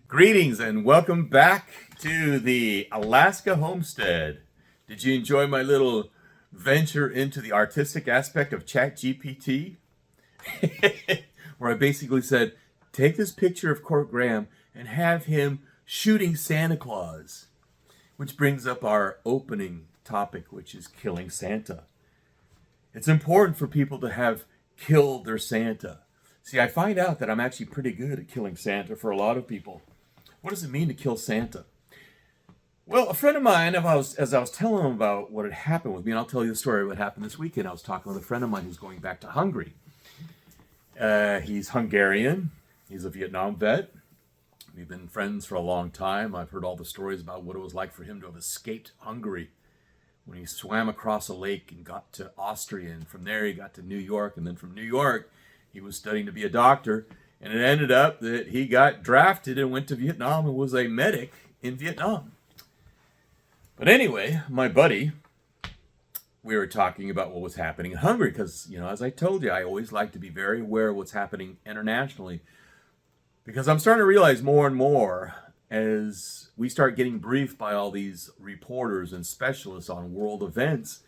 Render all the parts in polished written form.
Greetings and welcome back to the Alaska homestead. Did you enjoy my little venture into the artistic aspect of ChatGPT? Where I basically said, take this picture of Cork Graham and have him shooting Santa Claus. Which brings up our opening topic, which is killing Santa. It's important for people to have killed their Santa. See, I find out that I'm actually pretty good at killing Santa for a lot of people. What does it mean to kill Santa? Well, a friend of mine, as I was telling him about what had happened with me, and I'll tell you the story of what happened this weekend. I was talking with a friend of mine who's going back to Hungary. He's Hungarian. He's a Vietnam vet. We've been friends for a long time. I've heard all the stories about what it was like for him to have escaped Hungary when he swam across a lake and got to Austria. And from there, he got to New York. And then from New York, he was studying to be a doctor. And it ended up that he got drafted and went to Vietnam and was a medic in Vietnam. But anyway, my buddy, we were talking about what was happening in Hungary because, as I told you, I always like to be very aware of what's happening internationally because I'm starting to realize more and more as we start getting briefed by all these reporters and specialists on world events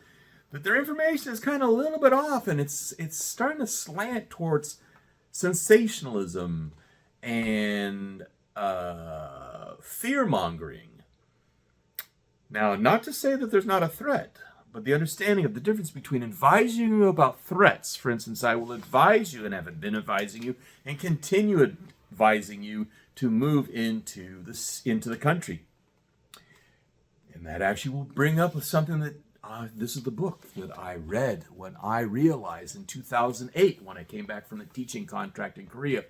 that their information is kind of a little bit off, and it's starting to slant towards sensationalism and fear-mongering. Now, not to say that there's not a threat, but the understanding of the difference between advising you about threats. For instance, I will advise you and have been advising you and continue advising you to move into the country. And that actually will bring up something that this is the book that I read when I realized in 2008, when I came back from the teaching contract in Korea,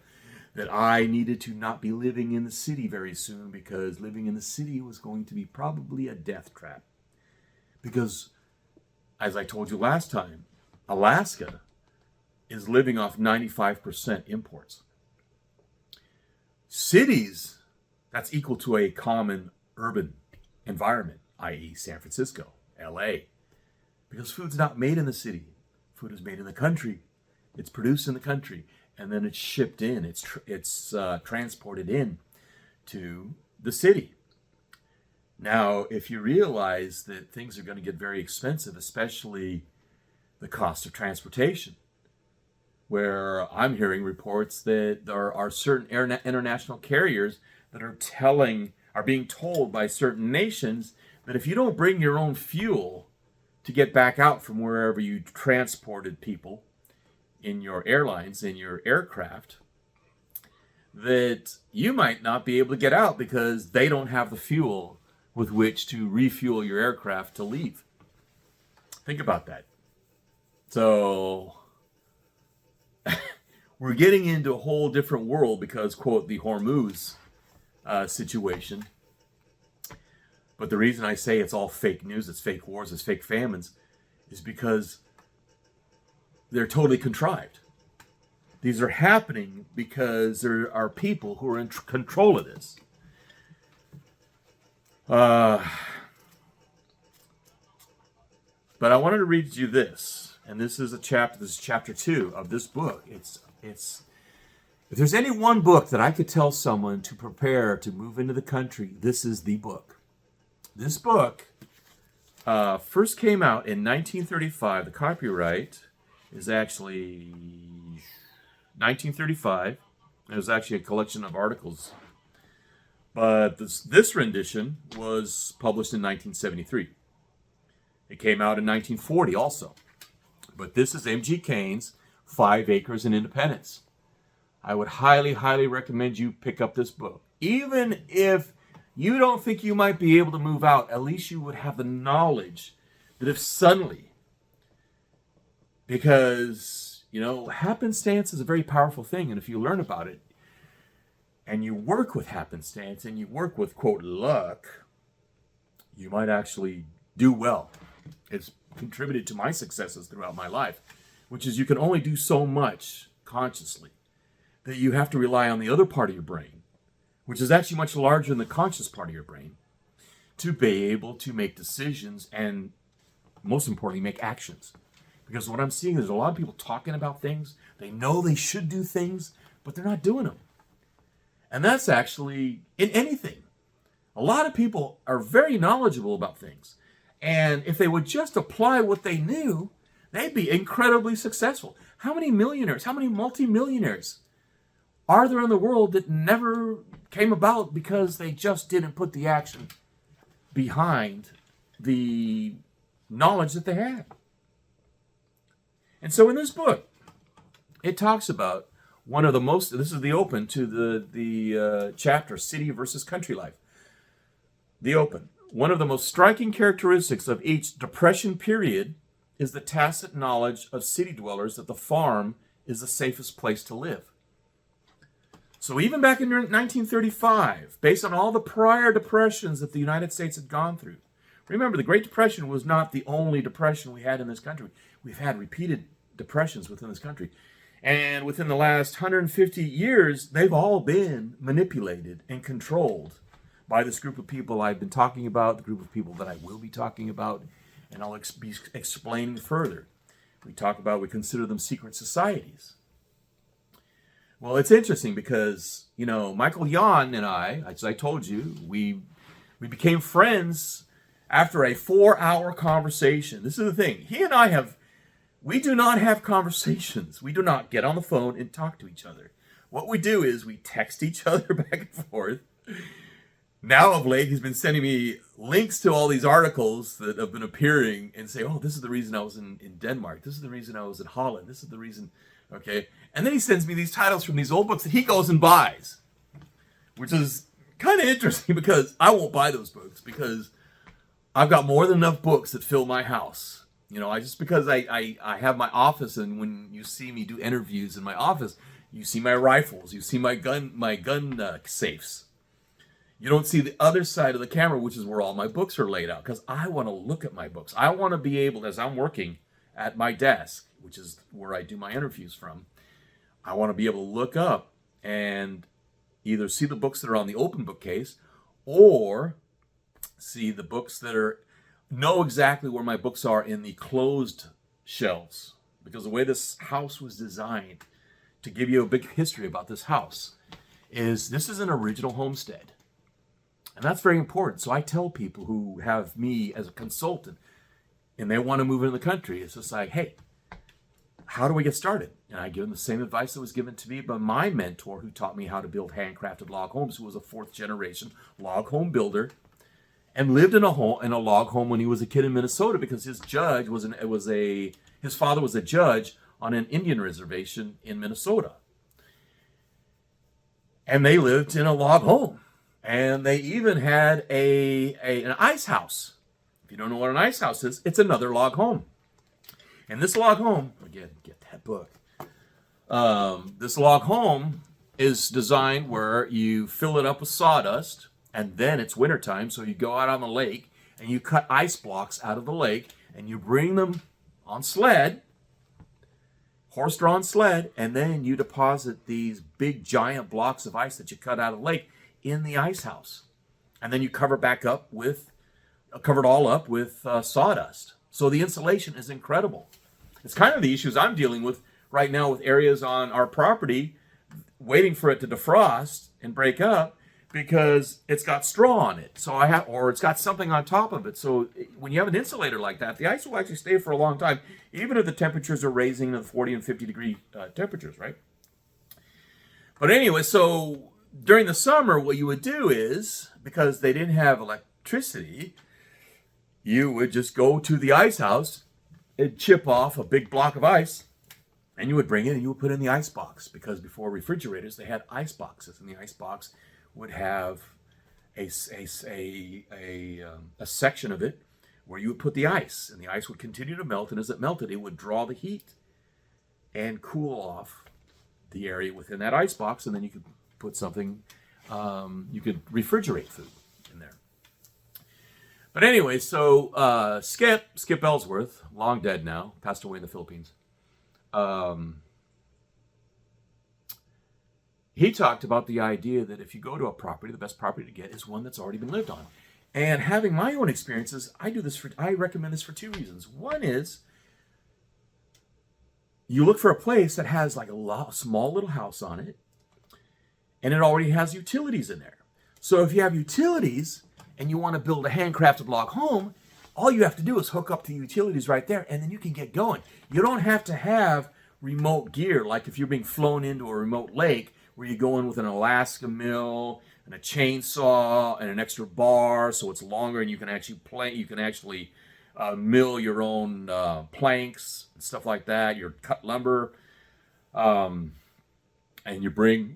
that I needed to not be living in the city very soon because living in the city was going to be probably a death trap. Because, as I told you last time, Alaska is living off 95% imports. Cities, that's equal to a common urban environment, i.e. San Francisco, LA. Because food's not made in the city. Food is made in the country. It's produced in the country. And then it's shipped in. It's transported in to the city. Now, if you realize that things are going to get very expensive, especially the cost of transportation, where I'm hearing reports that there are certain international carriers that are being told by certain nations that if you don't bring your own fuel to get back out from wherever you transported people in your airlines, in your aircraft, that you might not be able to get out because they don't have the fuel with which to refuel your aircraft to leave. Think about that. So we're getting into a whole different world because, quote, the Hormuz situation. But the reason I say it's all fake news, it's fake wars, it's fake famines, is because they're totally contrived. These are happening because there are people who are in control of this. But I wanted to read you this, and this is chapter 2 of this book. It's if there's any one book that I could tell someone to prepare to move into the country, this is the book. This book first came out in 1935. The copyright is actually 1935. It was actually a collection of articles. But this rendition was published in 1973. It came out in 1940 also. But this is M.G. Cain's 5 Acres in Independence. I would highly, highly recommend you pick up this book. Even if you don't think you might be able to move out, at least you would have the knowledge that if suddenly, because, happenstance is a very powerful thing, and if you learn about it, and you work with happenstance, and you work with, quote, luck, you might actually do well. It's contributed to my successes throughout my life, which is you can only do so much consciously, that you have to rely on the other part of your brain, which is actually much larger than the conscious part of your brain, to be able to make decisions and, most importantly, make actions. Because what I'm seeing is a lot of people talking about things. They know they should do things, but they're not doing them. And that's actually in anything. A lot of people are very knowledgeable about things. And if they would just apply what they knew, they'd be incredibly successful. How many millionaires, how many multimillionaires are there in the world that never came about because they just didn't put the action behind the knowledge that they had? And so in this book, it talks about one of the most, this is the open to the chapter, City versus Country Life. The open. One of the most striking characteristics of each depression period is the tacit knowledge of city dwellers that the farm is the safest place to live. So even back in 1935, based on all the prior depressions that the United States had gone through, remember, the Great Depression was not the only depression we had in this country. We've had repeated depressions within this country. And within the last 150 years, they've all been manipulated and controlled by this group of people I've been talking about, the group of people that I will be talking about, and I'll be explaining further. We consider them secret societies. Well, it's interesting because, Michael Yon and I, as I told you, we became friends after a 4-hour conversation. This is the thing. He and I we do not have conversations. We do not get on the phone and talk to each other. What we do is we text each other back and forth. Now of late, he's been sending me links to all these articles that have been appearing and say, oh, this is the reason I was in Denmark. This is the reason I was in Holland. This is the reason, okay? And then he sends me these titles from these old books that he goes and buys, which is kind of interesting because I won't buy those books because I've got more than enough books that fill my house. Because I have my office, and when you see me do interviews in my office, you see my rifles, you see my gun safes. You don't see the other side of the camera, which is where all my books are laid out, because I want to look at my books. I want to be able, as I'm working at my desk, which is where I do my interviews from, I want to be able to look up and either see the books that are on the open bookcase or see the books that know exactly where my books are in the closed shelves. Because the way this house was designed, to give you a big history about this house, is this is an original homestead. And that's very important. So I tell people who have me as a consultant and they want to move into the country, it's just like, hey, how do we get started? And I give them the same advice that was given to me by my mentor who taught me how to build handcrafted log homes, who was a 4th generation log home builder and lived in a log home when he was a kid in Minnesota because his father was a judge on an Indian reservation in Minnesota. And they lived in a log home. And they even had an ice house. If you don't know what an ice house is, it's another log home. And this log home, again, get that book. This log home is designed where you fill it up with sawdust, and then it's wintertime, so you go out on the lake, and you cut ice blocks out of the lake, and you bring them on sled, horse-drawn sled, and then you deposit these big, giant blocks of ice that you cut out of the lake in the ice house. And then you cover it all up with sawdust. So the insulation is incredible. It's kind of the issues I'm dealing with right now with areas on our property waiting for it to defrost and break up because it's got straw on it. Or it's got something on top of it. So when you have an insulator like that, the ice will actually stay for a long time, even if the temperatures are raising to 40 and 50 degree temperatures, right? But anyway, so during the summer, what you would do is, because they didn't have electricity, you would just go to the ice house and chip off a big block of ice, and you would bring it and you would put it in the ice box. Because before refrigerators, they had ice boxes, and the ice box would have a section of it where you would put the ice, and the ice would continue to melt, and as it melted, it would draw the heat and cool off the area within that ice box, and then you could put something, you could refrigerate food in there. But anyway, so Skip Ellsworth, long dead now, passed away in the Philippines. He talked about the idea that if you go to a property, the best property to get is one that's already been lived on. And having my own experiences, I recommend this for 2 reasons. One is you look for a place that has like a small little house on it, and it already has utilities in there. So if you have utilities and you want to build a handcrafted log home, all you have to do is hook up the utilities right there, and then you can get going. You don't have to have remote gear, like if you're being flown into a remote lake where you go in with an Alaska mill and a chainsaw and an extra bar so it's longer and you can actually mill your own planks and stuff like that, your cut lumber, and you bring,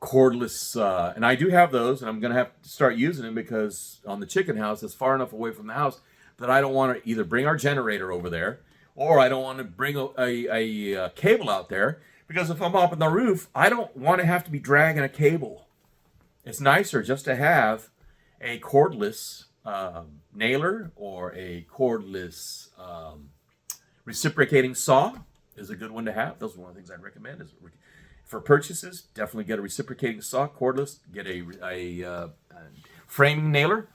cordless, and I do have those, and I'm going to have to start using them because on the chicken house, it's far enough away from the house that I don't want to either bring our generator over there or I don't want to bring a cable out there, because if I'm up on the roof, I don't want to have to be dragging a cable. It's nicer just to have a cordless nailer or a cordless reciprocating saw is a good one to have. Those are one of the things I'd recommend. For purchases, definitely get a reciprocating saw, cordless. Get a framing nailer.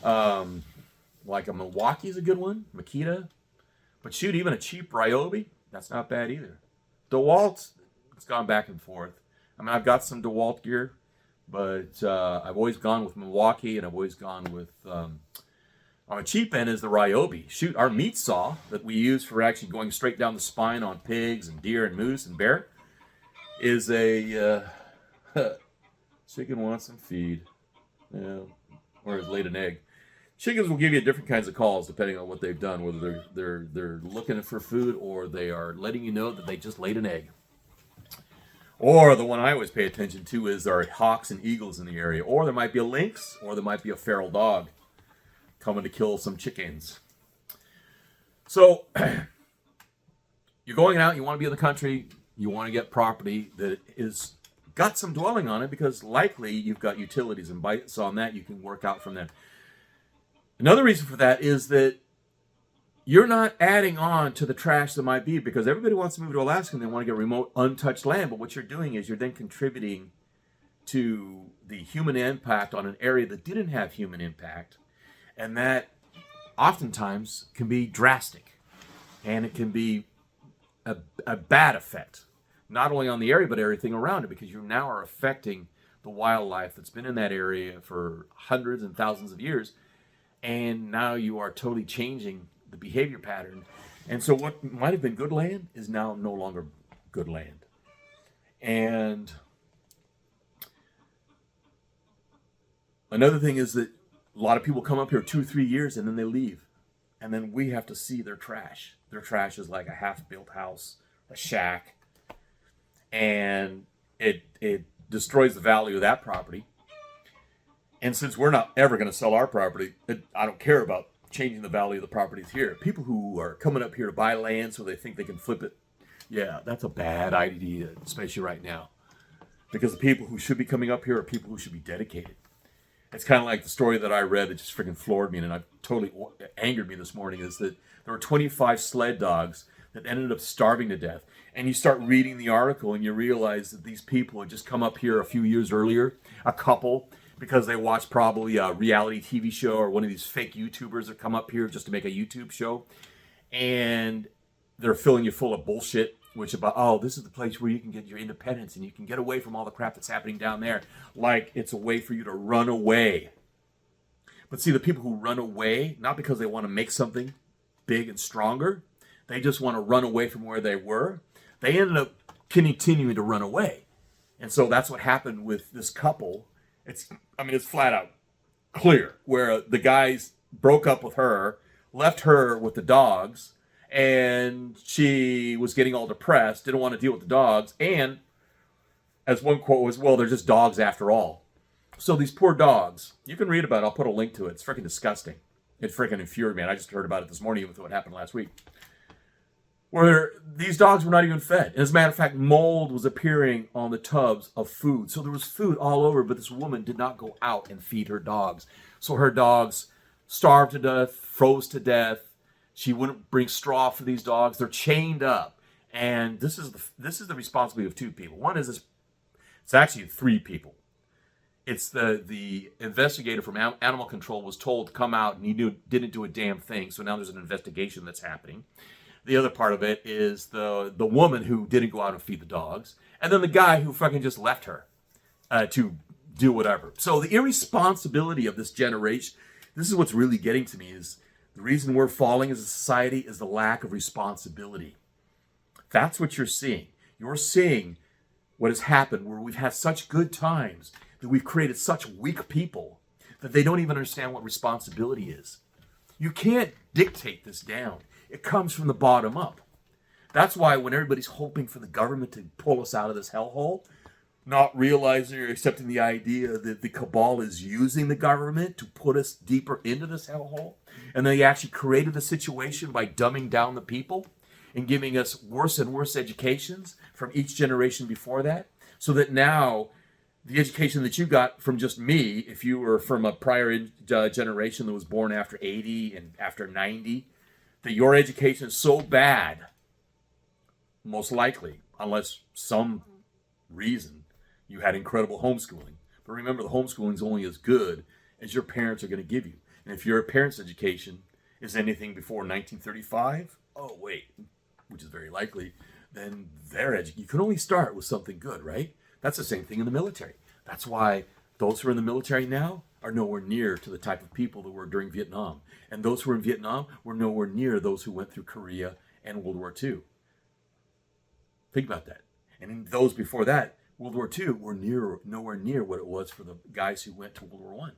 Like a Milwaukee is a good one. Makita. But shoot, even a cheap Ryobi, that's not bad either. DeWalt, it's gone back and forth. I mean, I've got some DeWalt gear, but I've always gone with Milwaukee, and I've always gone with, on a cheap end is the Ryobi. Shoot, our meat saw that we use for actually going straight down the spine on pigs and deer and moose and bear is a chicken wants some feed, or has laid an egg. Chickens will give you different kinds of calls depending on what they've done, whether they're looking for food or they are letting you know that they just laid an egg. Or the one I always pay attention to is there are hawks and eagles in the area, or there might be a lynx, or there might be a feral dog coming to kill some chickens. So you're going out, you want to be in the country, you want to get property that is got some dwelling on it, because likely you've got utilities and bites on that you can work out from there. Another reason for that is that you're not adding on to the trash that might be, because everybody wants to move to Alaska and they want to get remote, untouched land. But what you're doing is you're then contributing to the human impact on an area that didn't have human impact. And that oftentimes can be drastic. And it can be a bad effect, not only on the area, but everything around it, because you now are affecting the wildlife that's been in that area for hundreds and thousands of years. And now you are totally changing the behavior pattern. And so what might have been good land is now no longer good land. And another thing is that a lot of people come up here 2 or 3 years and then they leave. And then we have to see their trash. Their trash is like a half-built house, a shack. And it destroys the value of that property. And since we're not ever going to sell our property, I don't care about changing the value of the properties here. People who are coming up here to buy land so they think they can flip it, yeah, that's a bad idea, especially right now. Because the people who should be coming up here are people who should be dedicated. It's kind of like the story that I read that just freaking floored me, and it totally angered me this morning, is that there were 25 sled dogs that ended up starving to death. And you start reading the article and you realize that these people had just come up here a few years earlier, a couple, because they watched probably a reality TV show or one of these fake YouTubers that come up here just to make a YouTube show. And they're filling you full of bullshit, which about, oh, this is the place where you can get your independence and you can get away from all the crap that's happening down there. Like it's a way for you to run away. But see, the people who run away, not because they want to make something big and stronger, they just want to run away from where they were. They ended up continuing to run away. And so that's what happened with this couple. It's flat out clear where the guys broke up with her, left her with the dogs, and she was getting all depressed, didn't want to deal with the dogs, and as one quote was, well, they're just dogs after all. So these poor dogs, you can read about it, I'll put a link to it, it's freaking disgusting. It freaking infuriated me, I just heard about it this morning with what happened last week. Where these dogs were not even fed. As a matter of fact, mold was appearing on the tubs of food. So there was food all over, but this woman did not go out and feed her dogs. So her dogs starved to death, froze to death. She wouldn't bring straw for these dogs. They're chained up. And this is the responsibility of 2 people. One is this, it's actually 3 people. It's the investigator from animal control was told to come out and he didn't do a damn thing. So now there's an investigation that's happening. The other part of it is the woman who didn't go out and feed the dogs. And then the guy who fucking just left her. to do whatever. So the irresponsibility of this generation, this is what's really getting to me, is the reason we're falling as a society is the lack of responsibility. That's what you're seeing. You're seeing what has happened where we've had such good times that we've created such weak people that they don't even understand what responsibility is. You can't dictate this down. It comes from the bottom up. That's why when everybody's hoping for the government to pull us out of this hellhole, not realizing or accepting the idea that the cabal is using the government to put us deeper into this hellhole, and they actually created the situation by dumbing down the people and giving us worse and worse educations from each generation before that, so that now the education that you got from just me, if you were from a prior generation that was born after 80 and after 90, that your education is so bad, most likely, unless some reason you had incredible homeschooling. But remember, the homeschooling is only as good as your parents are going to give you. And if your parents' education is anything before 1935, oh wait, which is very likely, then you can only start with something good, right? That's the same thing in the military. That's why those who are in the military now are nowhere near to the type of people that were during Vietnam. And those who were in Vietnam were nowhere near those who went through Korea and World War II. Think about that. And in those before that, World War II were nowhere near what it was for the guys who went to World War I.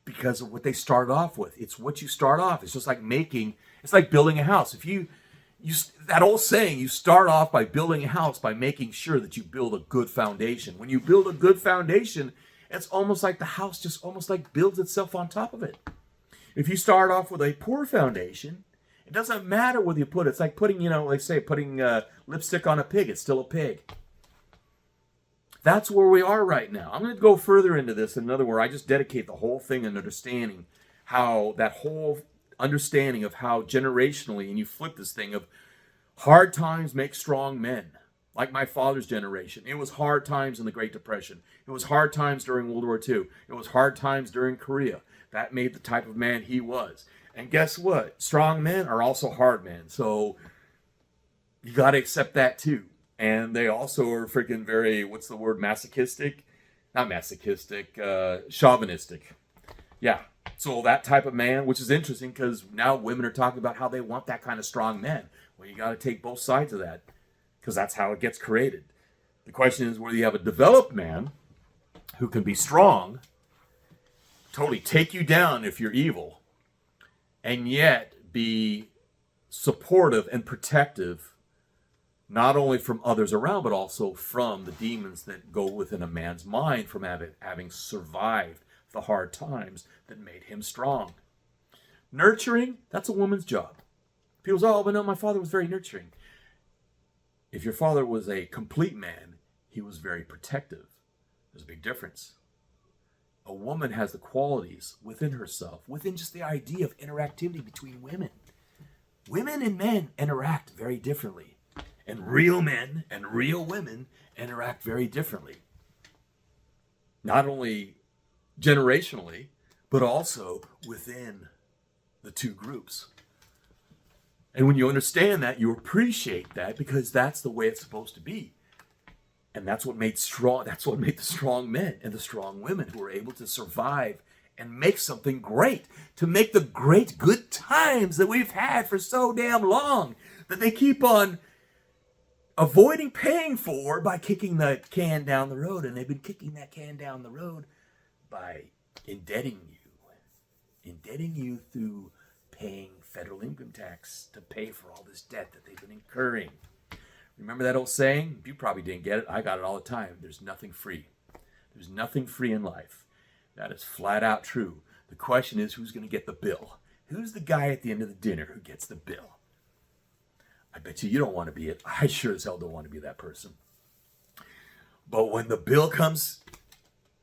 Because of what they started off with. It's what you start off. It's just like it's like building a house. If you that old saying, you start off by building a house by making sure that you build a good foundation. When you build a good foundation, it's almost like the house just almost like builds itself on top of it. If you start off with a poor foundation, it doesn't matter whether you put it. It's like putting, putting lipstick on a pig. It's still a pig. That's where we are right now. I'm going to go further into this. In other words, I just dedicate the whole thing and understanding how that whole understanding of how generationally, and you flip this thing of hard times make strong men. Like my father's generation. It was hard times in the Great Depression. It was hard times during World War II. It was hard times during Korea. That made the type of man he was. And guess what? Strong men are also hard men. So you got to accept that too. And they also are freaking very, what's the word, masochistic? Not masochistic, chauvinistic. Yeah. So that type of man, which is interesting because now women are talking about how they want that kind of strong men. Well, you got to take both sides of that because that's how it gets created. The question is whether you have a developed man who can be strong, totally take you down if you're evil, and yet be supportive and protective, not only from others around, but also from the demons that go within a man's mind from having survived the hard times that made him strong. Nurturing, that's a woman's job. People say, oh, but no, my father was very nurturing. If your father was a complete man, he was very protective. There's a big difference. A woman has the qualities within herself, within just the idea of interactivity between women. Women and men interact very differently. And real men and real women interact very differently. Not only generationally, but also within the two groups. And when you understand that, you appreciate that because that's the way it's supposed to be. And that's what made the strong men and the strong women who were able to survive and make something great, to make the great good times that we've had for so damn long that they keep on avoiding paying for by kicking the can down the road. And they've been kicking that can down the road by indebting you through paying federal income tax to pay for all this debt that they've been incurring. Remember that old saying? You probably didn't get it. I got it all the time. There's nothing free. There's nothing free in life. That is flat out true. The question is, who's going to get the bill? Who's the guy at the end of the dinner who gets the bill? I bet you don't want to be it. I sure as hell don't want to be that person. But when the bill comes,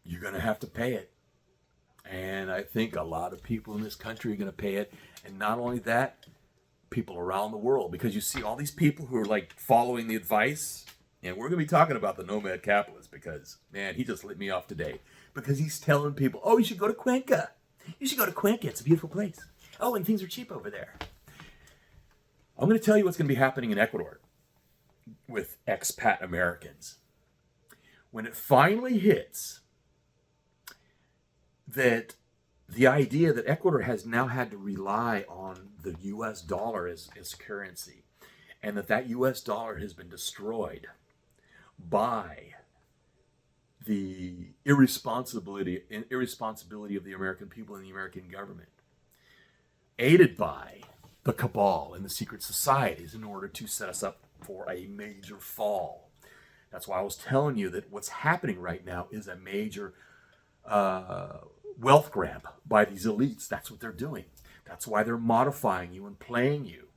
you're going to have to pay it. And I think a lot of people in this country are going to pay it. And not only that, people around the world. Because you see all these people who are like following the advice. And we're going to be talking about the nomad capitalist because, man, he just lit me off today. Because he's telling people, oh, you should go to Cuenca. You should go to Cuenca. It's a beautiful place. Oh, and things are cheap over there. I'm going to tell you what's going to be happening in Ecuador with expat Americans. when it finally hits that the idea that Ecuador has now had to rely on the US dollar as currency, and that US dollar has been destroyed by the irresponsibility of the American people and the American government, aided by the cabal and the secret societies in order to set us up for a major fall. That's why I was telling you that what's happening right now is a major wealth grab by these elites. That's what they're doing. That's why they're modifying you and playing you.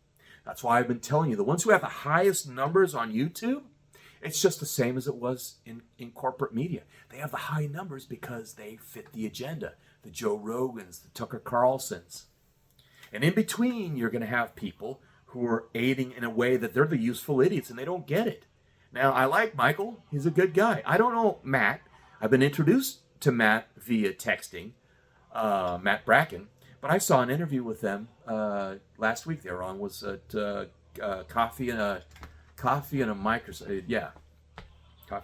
That's why I've been telling you, the ones who have the highest numbers on YouTube, it's just the same as it was in corporate media. They have the high numbers because they fit the agenda. The Joe Rogans, the Tucker Carlsons. And in between, you're going to have people who are aiding in a way that they're the useful idiots and they don't get it. Now, I like Michael. He's a good guy. I don't know Matt. I've been introduced to Matt via texting, Matt Bracken. But I saw an interview with them last week. They were on, was at Coffee and a Mic, Coffee and a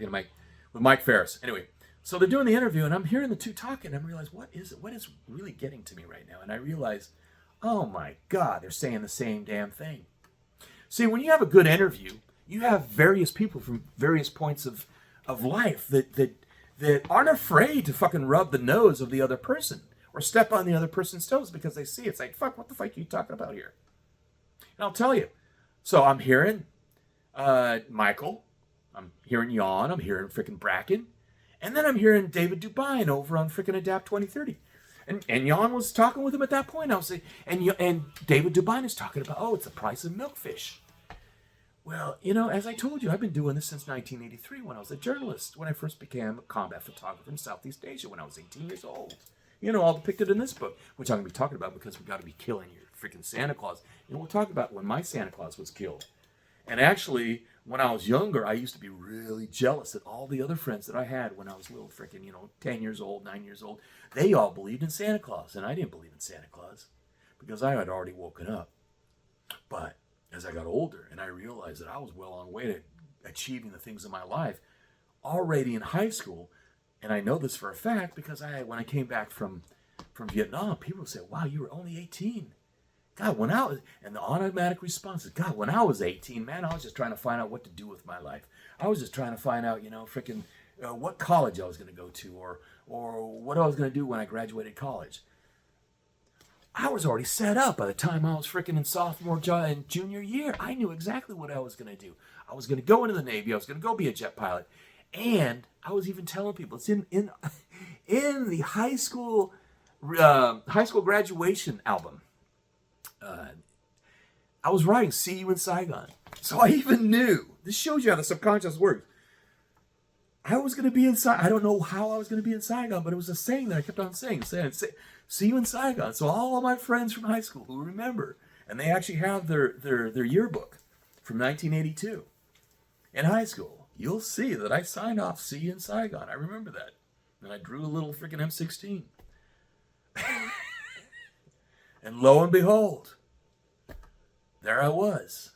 Mic with Mike Ferris. Anyway, so they're doing the interview, and I'm hearing the two talking, and I realize, what is really getting to me right now? And I realize, oh my God, they're saying the same damn thing. See, when you have a good interview, you have various people from various points of life that aren't afraid to fucking rub the nose of the other person or step on the other person's toes because they see it's like, fuck, what the fuck are you talking about here? And I'll tell you. So I'm hearing Michael, I'm hearing Jan, I'm hearing frickin' Bracken, and then I'm hearing David Dubine over on frickin' Adapt 2030. And Jan was talking with him at that point. I was saying, and David Dubine is talking about, it's the price of milkfish. Well, as I told you, I've been doing this since 1983 when I was a journalist, when I first became a combat photographer in Southeast Asia when I was 18 years old. All depicted in this book, which I'm going to be talking about because we've got to be killing your freaking Santa Claus. And we'll talk about when my Santa Claus was killed. And actually, when I was younger, I used to be really jealous that all the other friends that I had when I was little freaking, 10 years old, 9 years old, they all believed in Santa Claus. And I didn't believe in Santa Claus because I had already woken up. But as I got older and I realized that I was well on the way to achieving the things in my life already in high school, and I know this for a fact because when I came back from Vietnam, people would say, wow, you were only 18. God, and the automatic response is, God, when I was 18, man, I was just trying to find out what to do with my life. I was just trying to find out, what college I was going to go to or what I was going to do when I graduated college. I was already set up by the time I was freaking in sophomore and junior year. I knew exactly what I was going to do. I was going to go into the Navy. I was going to go be a jet pilot. And I was even telling people, it's in the high school graduation album. I was writing "See You in Saigon," so I even knew. This shows you how the subconscious works. I was going to be in Saigon. I don't know how I was going to be in Saigon, but it was a saying that I kept on saying, "See you in Saigon." So all of my friends from high school who remember, and they actually have their yearbook from 1982 in high school. You'll see that I signed off "See you in Saigon." I remember that, and I drew a little freaking M16. And lo and behold, there I was.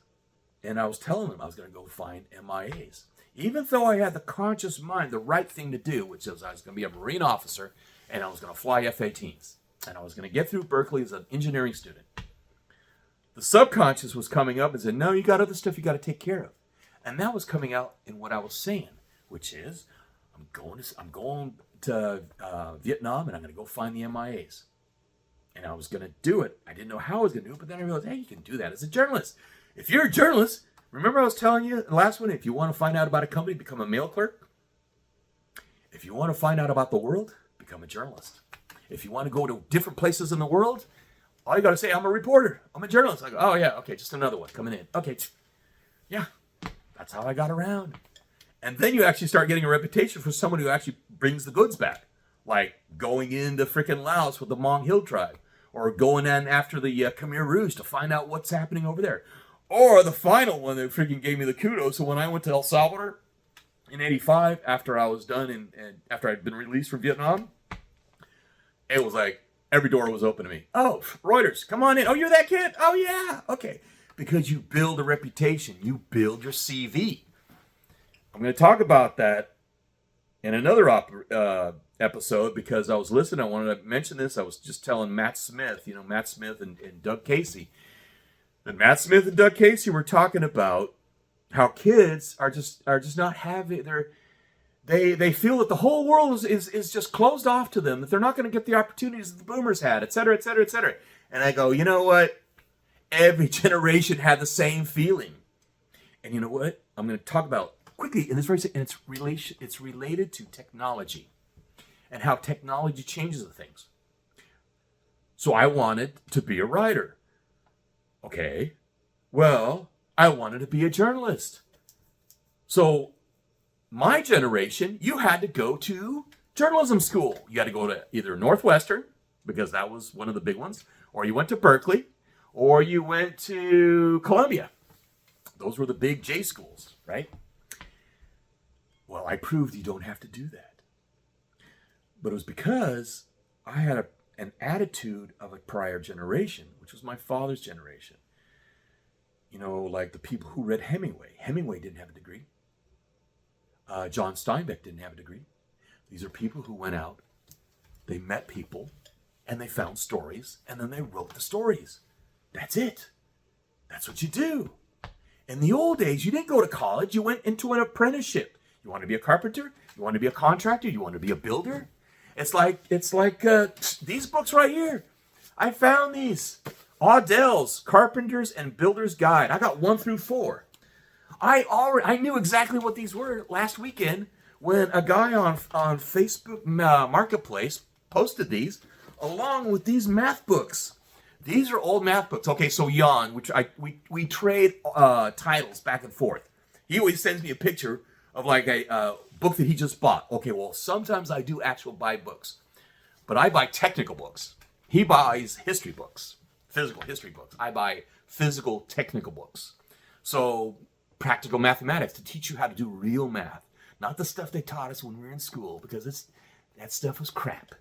And I was telling them I was going to go find MIAs. Even though I had the conscious mind, the right thing to do, which was I was going to be a Marine officer, and I was going to fly F-18s. And I was going to get through Berkeley as an engineering student. The subconscious was coming up and said, no, you got other stuff you got to take care of. And that was coming out in what I was saying, which is, I'm going to Vietnam, and I'm going to go find the MIAs. And I was going to do it. I didn't know how I was going to do it, but then I realized, hey, you can do that as a journalist. If you're a journalist, remember I was telling you in the last one, if you want to find out about a company, become a mail clerk. If you want to find out about the world, become a journalist. If you want to go to different places in the world, all you got to say, I'm a reporter. I'm a journalist. I go, oh, yeah, okay, just another one coming in. Okay, yeah, that's how I got around. And then you actually start getting a reputation for someone who actually brings the goods back, like going into freaking Laos with the Hmong Hill tribe, or going in after the Khmer Rouge to find out what's happening over there. Or the final one that freaking gave me the kudos. So when I went to El Salvador in 85, after I was done and after I'd been released from Vietnam, it was like every door was open to me. Oh, Reuters, come on in. Oh, you're that kid? Oh, yeah. Okay. Because you build a reputation. You build your CV. I'm going to talk about that in another episode, because I was listening, I wanted to mention this. I was just telling Matt Smith, Matt Smith and Doug Casey. And Matt Smith and Doug Casey were talking about how kids are just not having they feel that the whole world is just closed off to them, that they're not going to get the opportunities that the boomers had, et cetera, et cetera, et cetera. And I go, you know what? Every generation had the same feeling. And you know what? I'm going to talk about quickly in this very and it's related to technology and how technology changes the things. So I wanted to be a writer. Okay. Well, I wanted to be a journalist. So my generation, you had to go to journalism school. You had to go to either Northwestern, because that was one of the big ones, or you went to Berkeley, or you went to Columbia. Those were the big J schools, right? Well, I proved you don't have to do that. But it was because I had an attitude of a prior generation, which was my father's generation. Like the people who read Hemingway. Hemingway didn't have a degree. John Steinbeck didn't have a degree. These are people who went out, they met people, and they found stories, and then they wrote the stories. That's it. That's what you do. In the old days, you didn't go to college. You went into an apprenticeship. You want to be a carpenter? You want to be a contractor? You want to be a builder? It's like these books right here. I found these. Audell's Carpenter's and Builder's Guide. I got 1 through 4. I knew exactly what these were last weekend when a guy on Facebook Marketplace posted these along with these math books. These are old math books. Okay, so Jan, which we trade titles back and forth. He always sends me a picture of like a book that he just bought. Okay, well, sometimes I do actual buy books, but I buy technical books. He buys history books, physical history books. I buy physical technical books. So practical mathematics to teach you how to do real math, not the stuff they taught us when we were in school, because that stuff was crap.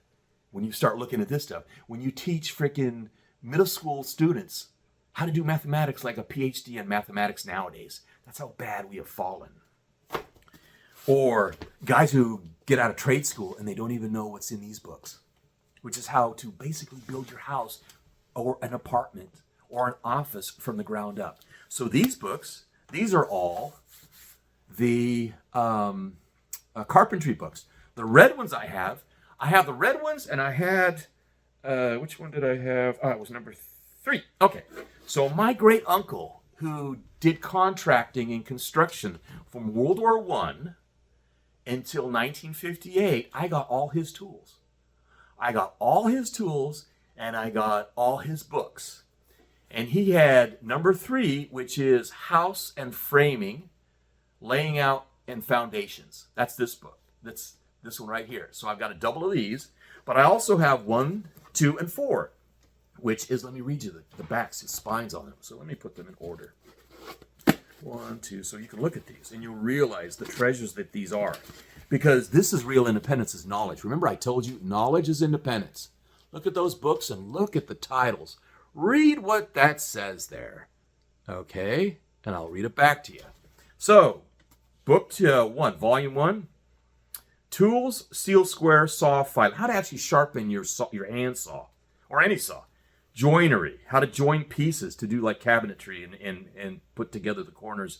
When you start looking at this stuff, when you teach freaking middle school students how to do mathematics like a PhD in mathematics nowadays, that's how bad we have fallen. Or guys who get out of trade school and they don't even know what's in these books, which is how to basically build your house or an apartment or an office from the ground up. So these books, these are all the carpentry books. The red ones I have the red ones, and I had, which one did I have? Oh, it was number 3. Okay. So my great uncle, who did contracting and construction from World War I until 1958, I got all his tools. I got all his tools, and I got all his books. And he had number 3, which is House and Framing, Laying Out and Foundations. That's this book. That's this one right here. So I've got a double of these, but I also have 1, 2, and 4, which is, let me read you the backs, the spines on them. So let me put them in order. 1, 2, so you can look at these and you'll realize the treasures that these are. Because this is real independence, is knowledge. Remember I told you, knowledge is independence. Look at those books and look at the titles. Read what that says there. Okay? And I'll read it back to you. So, book 1, volume 1. Tools, seal square, saw, file. How to actually sharpen your hand saw, or any saw. Joinery, how to join pieces to do like cabinetry and put together the corners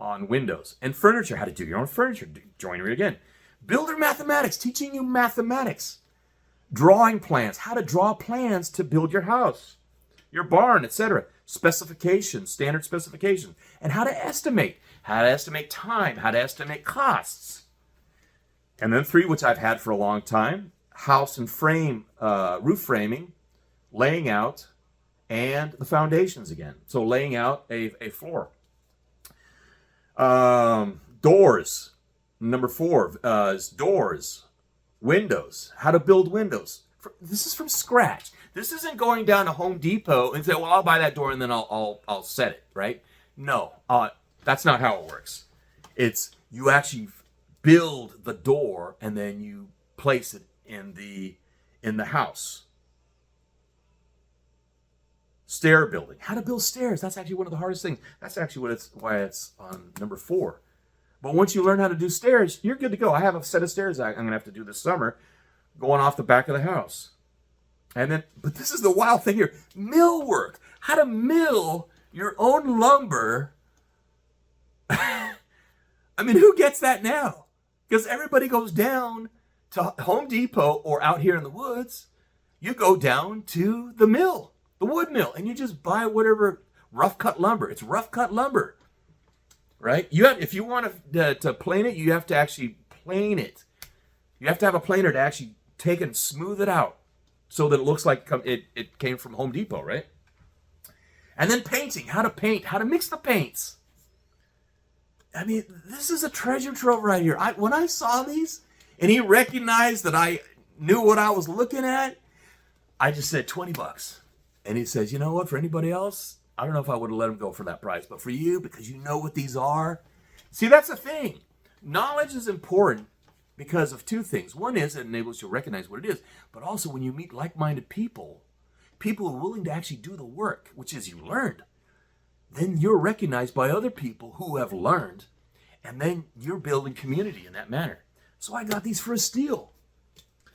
on windows. And furniture, how to do your own furniture. Joinery again. Builder mathematics, teaching you mathematics. Drawing plans, how to draw plans to build your house, your barn, etc. Specifications, standard specifications. And how to estimate time, how to estimate costs. And then 3, which I've had for a long time, house and frame, roof framing, laying out, and the foundations again. So laying out a floor. Doors, number 4 is doors, windows, how to build windows. This is from scratch. This isn't going down to Home Depot and say, well, I'll buy that door and then I'll set it, right? No, that's not how it works. It's you actually build the door and then you place it in the house. Stair building. How to build stairs. That's actually one of the hardest things. That's actually why it's on number 4. But once you learn how to do stairs, you're good to go. I have a set of stairs I'm going to have to do this summer going off the back of the house. And then, but this is the wild thing here. Mill work. How to mill your own lumber. I mean, who gets that now? Because everybody goes down to Home Depot or out here in the woods. You go down to the mill, the wood mill, and you just buy whatever rough cut lumber. It's rough cut lumber, right? If you want to plane it, you have to actually plane it. You have to have a planer to actually take and smooth it out so that it looks like it came from Home Depot, right? And then painting, how to paint, how to mix the paints. I mean, this is a treasure trove right here. When I saw these and he recognized that I knew what I was looking at, I just said $20. And he says, you know what, for anybody else, I don't know if I would have let him go for that price, but for you, because you know what these are. See, that's the thing. Knowledge is important because of two things. One is it enables you to recognize what it is, but also when you meet like-minded people, people who are willing to actually do the work, which is you learned, then you're recognized by other people who have learned, and then you're building community in that manner. So I got these for a steal.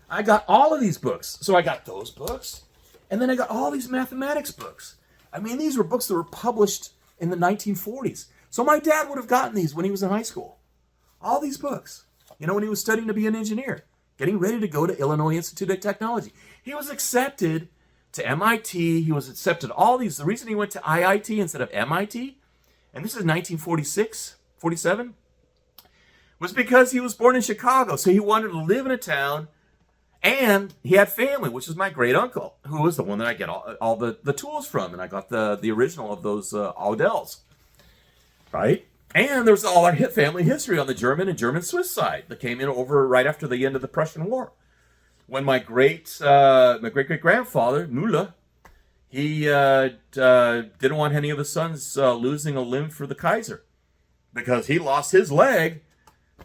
I got all of these books. So I got those books, and then I got all these mathematics books. I mean, these were books that were published in the 1940s. So my dad would have gotten these when he was in high school. All these books. You know, when he was studying to be an engineer, getting ready to go to Illinois Institute of Technology. He was accepted to MIT. He was accepted to all these. The reason he went to IIT instead of MIT, and this is 1946, 47, was because he was born in Chicago. So he wanted to live in a town, and he had family, which is my great uncle, who was the one that I get all the tools from. And I got the original of those Audells, right? And there was all our family history on the German and German-Swiss side that came in over right after the end of the Prussian War. When my great-great-grandfather, Müller, he didn't want any of his sons losing a limb for the Kaiser because he lost his leg,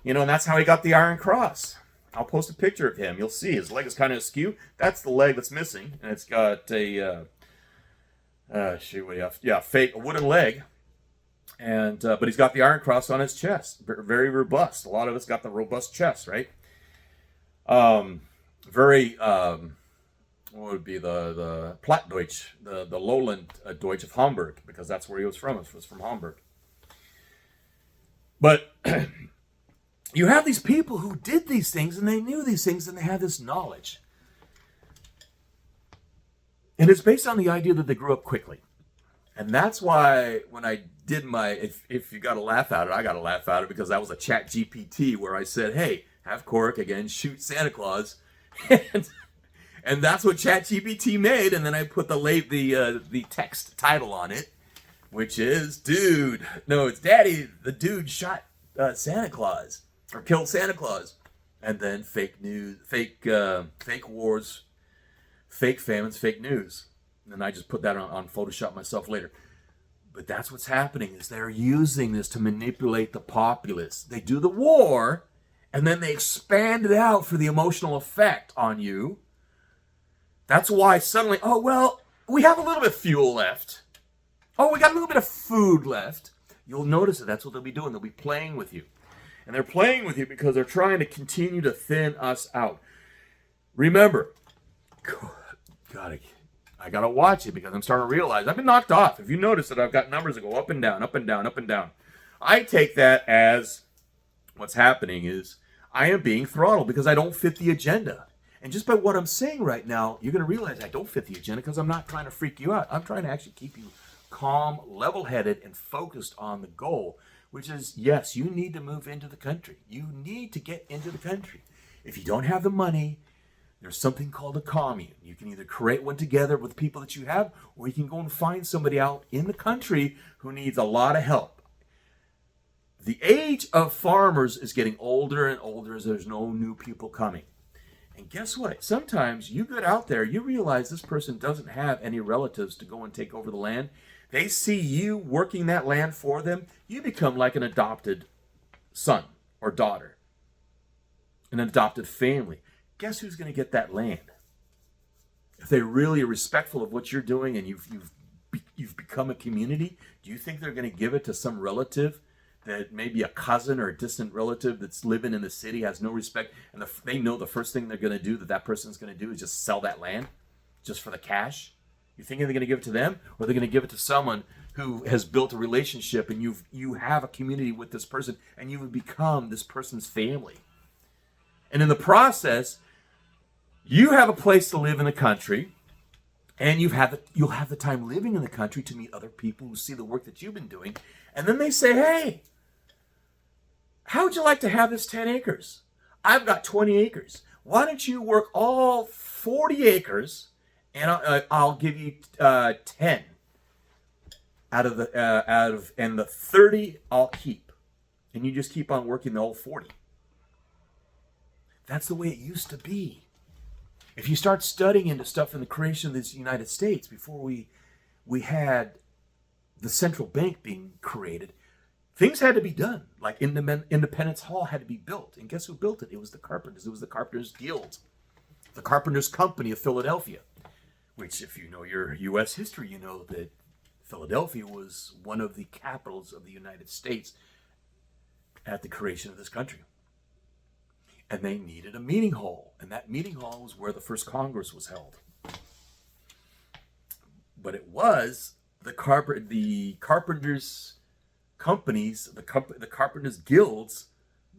you know, and that's how he got the Iron Cross. I'll post a picture of him. You'll see his leg is kind of askew. That's the leg that's missing, and it's got a fake wooden leg. And but he's got the Iron Cross on his chest, very robust. A lot of us got the robust chest, right? Very what would be the Plattdeutsch, the lowland Deutsch of Hamburg, because that's where he was from. He was from Hamburg. But you have these people who did these things, and they knew these things, and they had this knowledge, and it's based on the idea that they grew up quickly. And that's why when I did my, if you got to laugh at it, I got to laugh at it, because that was a chat GPT where I said, hey, have Cork again shoot Santa Claus. and that's what chat GPT made. And then I put the text title on it, which is, it's Daddy, the dude shot Santa Claus, or killed Santa Claus. And then fake news, fake wars, fake famines, fake news. And I just put that on Photoshop myself later. But that's what's happening, is they're using this to manipulate the populace. They do the war, and then they expand it out for the emotional effect on you. That's why suddenly, oh, well, we have a little bit of fuel left. Oh, we got a little bit of food left. You'll notice that that's what they'll be doing. They'll be playing with you. And they're playing with you because they're trying to continue to thin us out. Remember, I got to watch it, because I'm starting to realize I've been knocked off. If you notice that I've got numbers that go up and down, up and down, up and down. I take that as what's happening is I am being throttled because I don't fit the agenda. And just by what I'm saying right now, you're going to realize I don't fit the agenda, because I'm not trying to freak you out. I'm trying to actually keep you calm, level-headed, and focused on the goal, which is, yes, you need to move into the country. You need to get into the country. If you don't have the money, there's something called a commune. You can either create one together with the people that you have, or you can go and find somebody out in the country who needs a lot of help. The age of farmers is getting older and older as there's no new people coming. And guess what? Sometimes you get out there, you realize this person doesn't have any relatives to go and take over the land. They see you working that land for them. You become like an adopted son or daughter, an adopted family. Guess who's going to get that land? If they really are respectful of what you're doing and you've become a community, do you think they're going to give it to some relative that maybe a cousin or a distant relative that's living in the city has no respect, and they know the first thing they're going to do that person's going to do is just sell that land just for the cash? You think they're going to give it to them, or they're going to give it to someone who has built a relationship, and you have a community with this person, and you have become this person's family? And in the process, you have a place to live in the country, and you'll have the time living in the country to meet other people who see the work that you've been doing. And then they say, hey, how would you like to have this 10 acres? I've got 20 acres. Why don't you work all 40 acres, and I'll give you 10 out of and the 30 I'll keep, and you just keep on working the whole 40. That's the way it used to be. If you start studying into stuff in the creation of this United States, before we had the central bank being created, things had to be done. Like Independence Hall had to be built. And guess who built it? It was the carpenters. It was the Carpenters Guild, the Carpenters Company of Philadelphia, which, if you know your U.S. history, you know that Philadelphia was one of the capitals of the United States at the creation of this country. And they needed a meeting hall. And that meeting hall was where the first Congress was held. But it was the Carpenters Companies, the Carpenters Guild's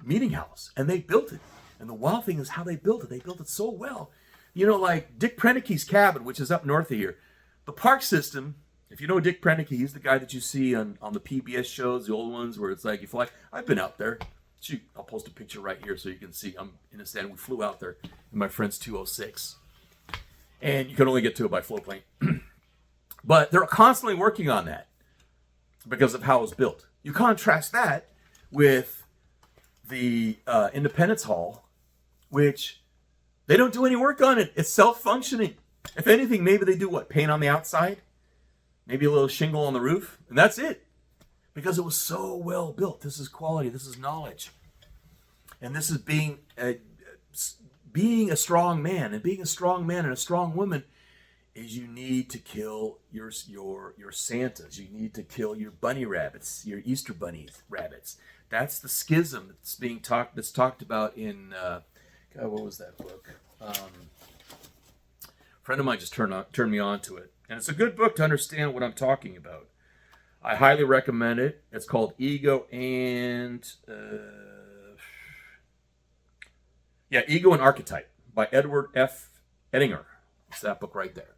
meeting house. And they built it. And the wild thing is how they built it. They built it so well. You know, like Dick Prennecke's cabin, which is up north of here. The park system, if you know Dick Prennecke, he's the guy that you see on the PBS shows, the old ones, where it's like you fly. I've been out there. I'll post a picture right here so you can see. I'm in a stand. We flew out there in my friend's 206. And you can only get to it by float plane. But they're constantly working on that because of how it was built. You contrast that with the Independence Hall, which they don't do any work on it. It's self-functioning. If anything, maybe they do what? Paint on the outside? Maybe a little shingle on the roof? And that's it. Because it was so well built. This is quality. This is knowledge. And this is being a strong man. And being a strong man and a strong woman is you need to kill your Santas. You need to kill your bunny rabbits, your Easter bunny rabbits. That's the schism that's talked about in, God, what was that book? A friend of mine just turned me on to it. And it's a good book to understand what I'm talking about. I highly recommend it. It's called Ego and Archetype by Edward F. Ettinger. It's that book right there.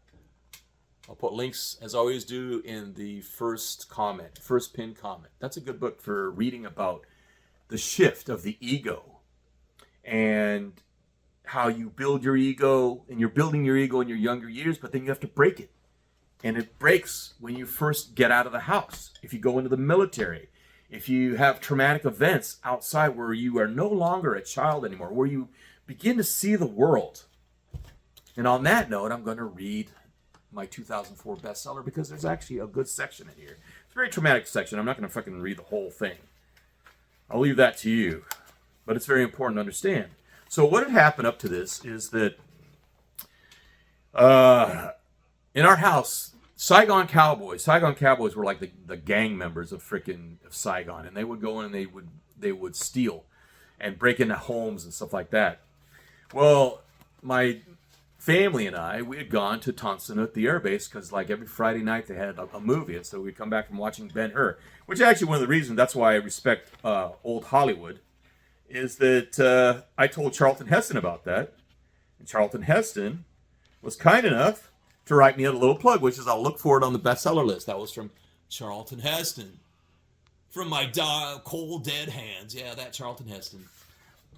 I'll put links, as I always do, in the first pinned comment. That's a good book for reading about the shift of the ego and how you build your ego, and you're building your ego in your younger years, but then you have to break it. And it breaks when you first get out of the house. If you go into the military, if you have traumatic events outside where you are no longer a child anymore, where you begin to see the world. And on that note, I'm going to read my 2004 bestseller because there's actually a good section in here. It's a very traumatic section. I'm not going to fucking read the whole thing. I'll leave that to you. But it's very important to understand. So what had happened up to this is that in our house, Saigon Cowboys were like the gang members of Saigon, and they would go in and they would steal and break into homes and stuff like that. Well, my family and we had gone to Tonson at the air base because like every Friday night they had a movie, and so we'd come back from watching Ben-Hur, which is actually one of the reasons that's why I respect old Hollywood, is that I told Charlton Heston about that, and Charlton Heston was kind enough to write me a little plug, which is I'll look for it on the bestseller list. That was from Charlton Heston. From my cold, dead hands. Yeah, that Charlton Heston.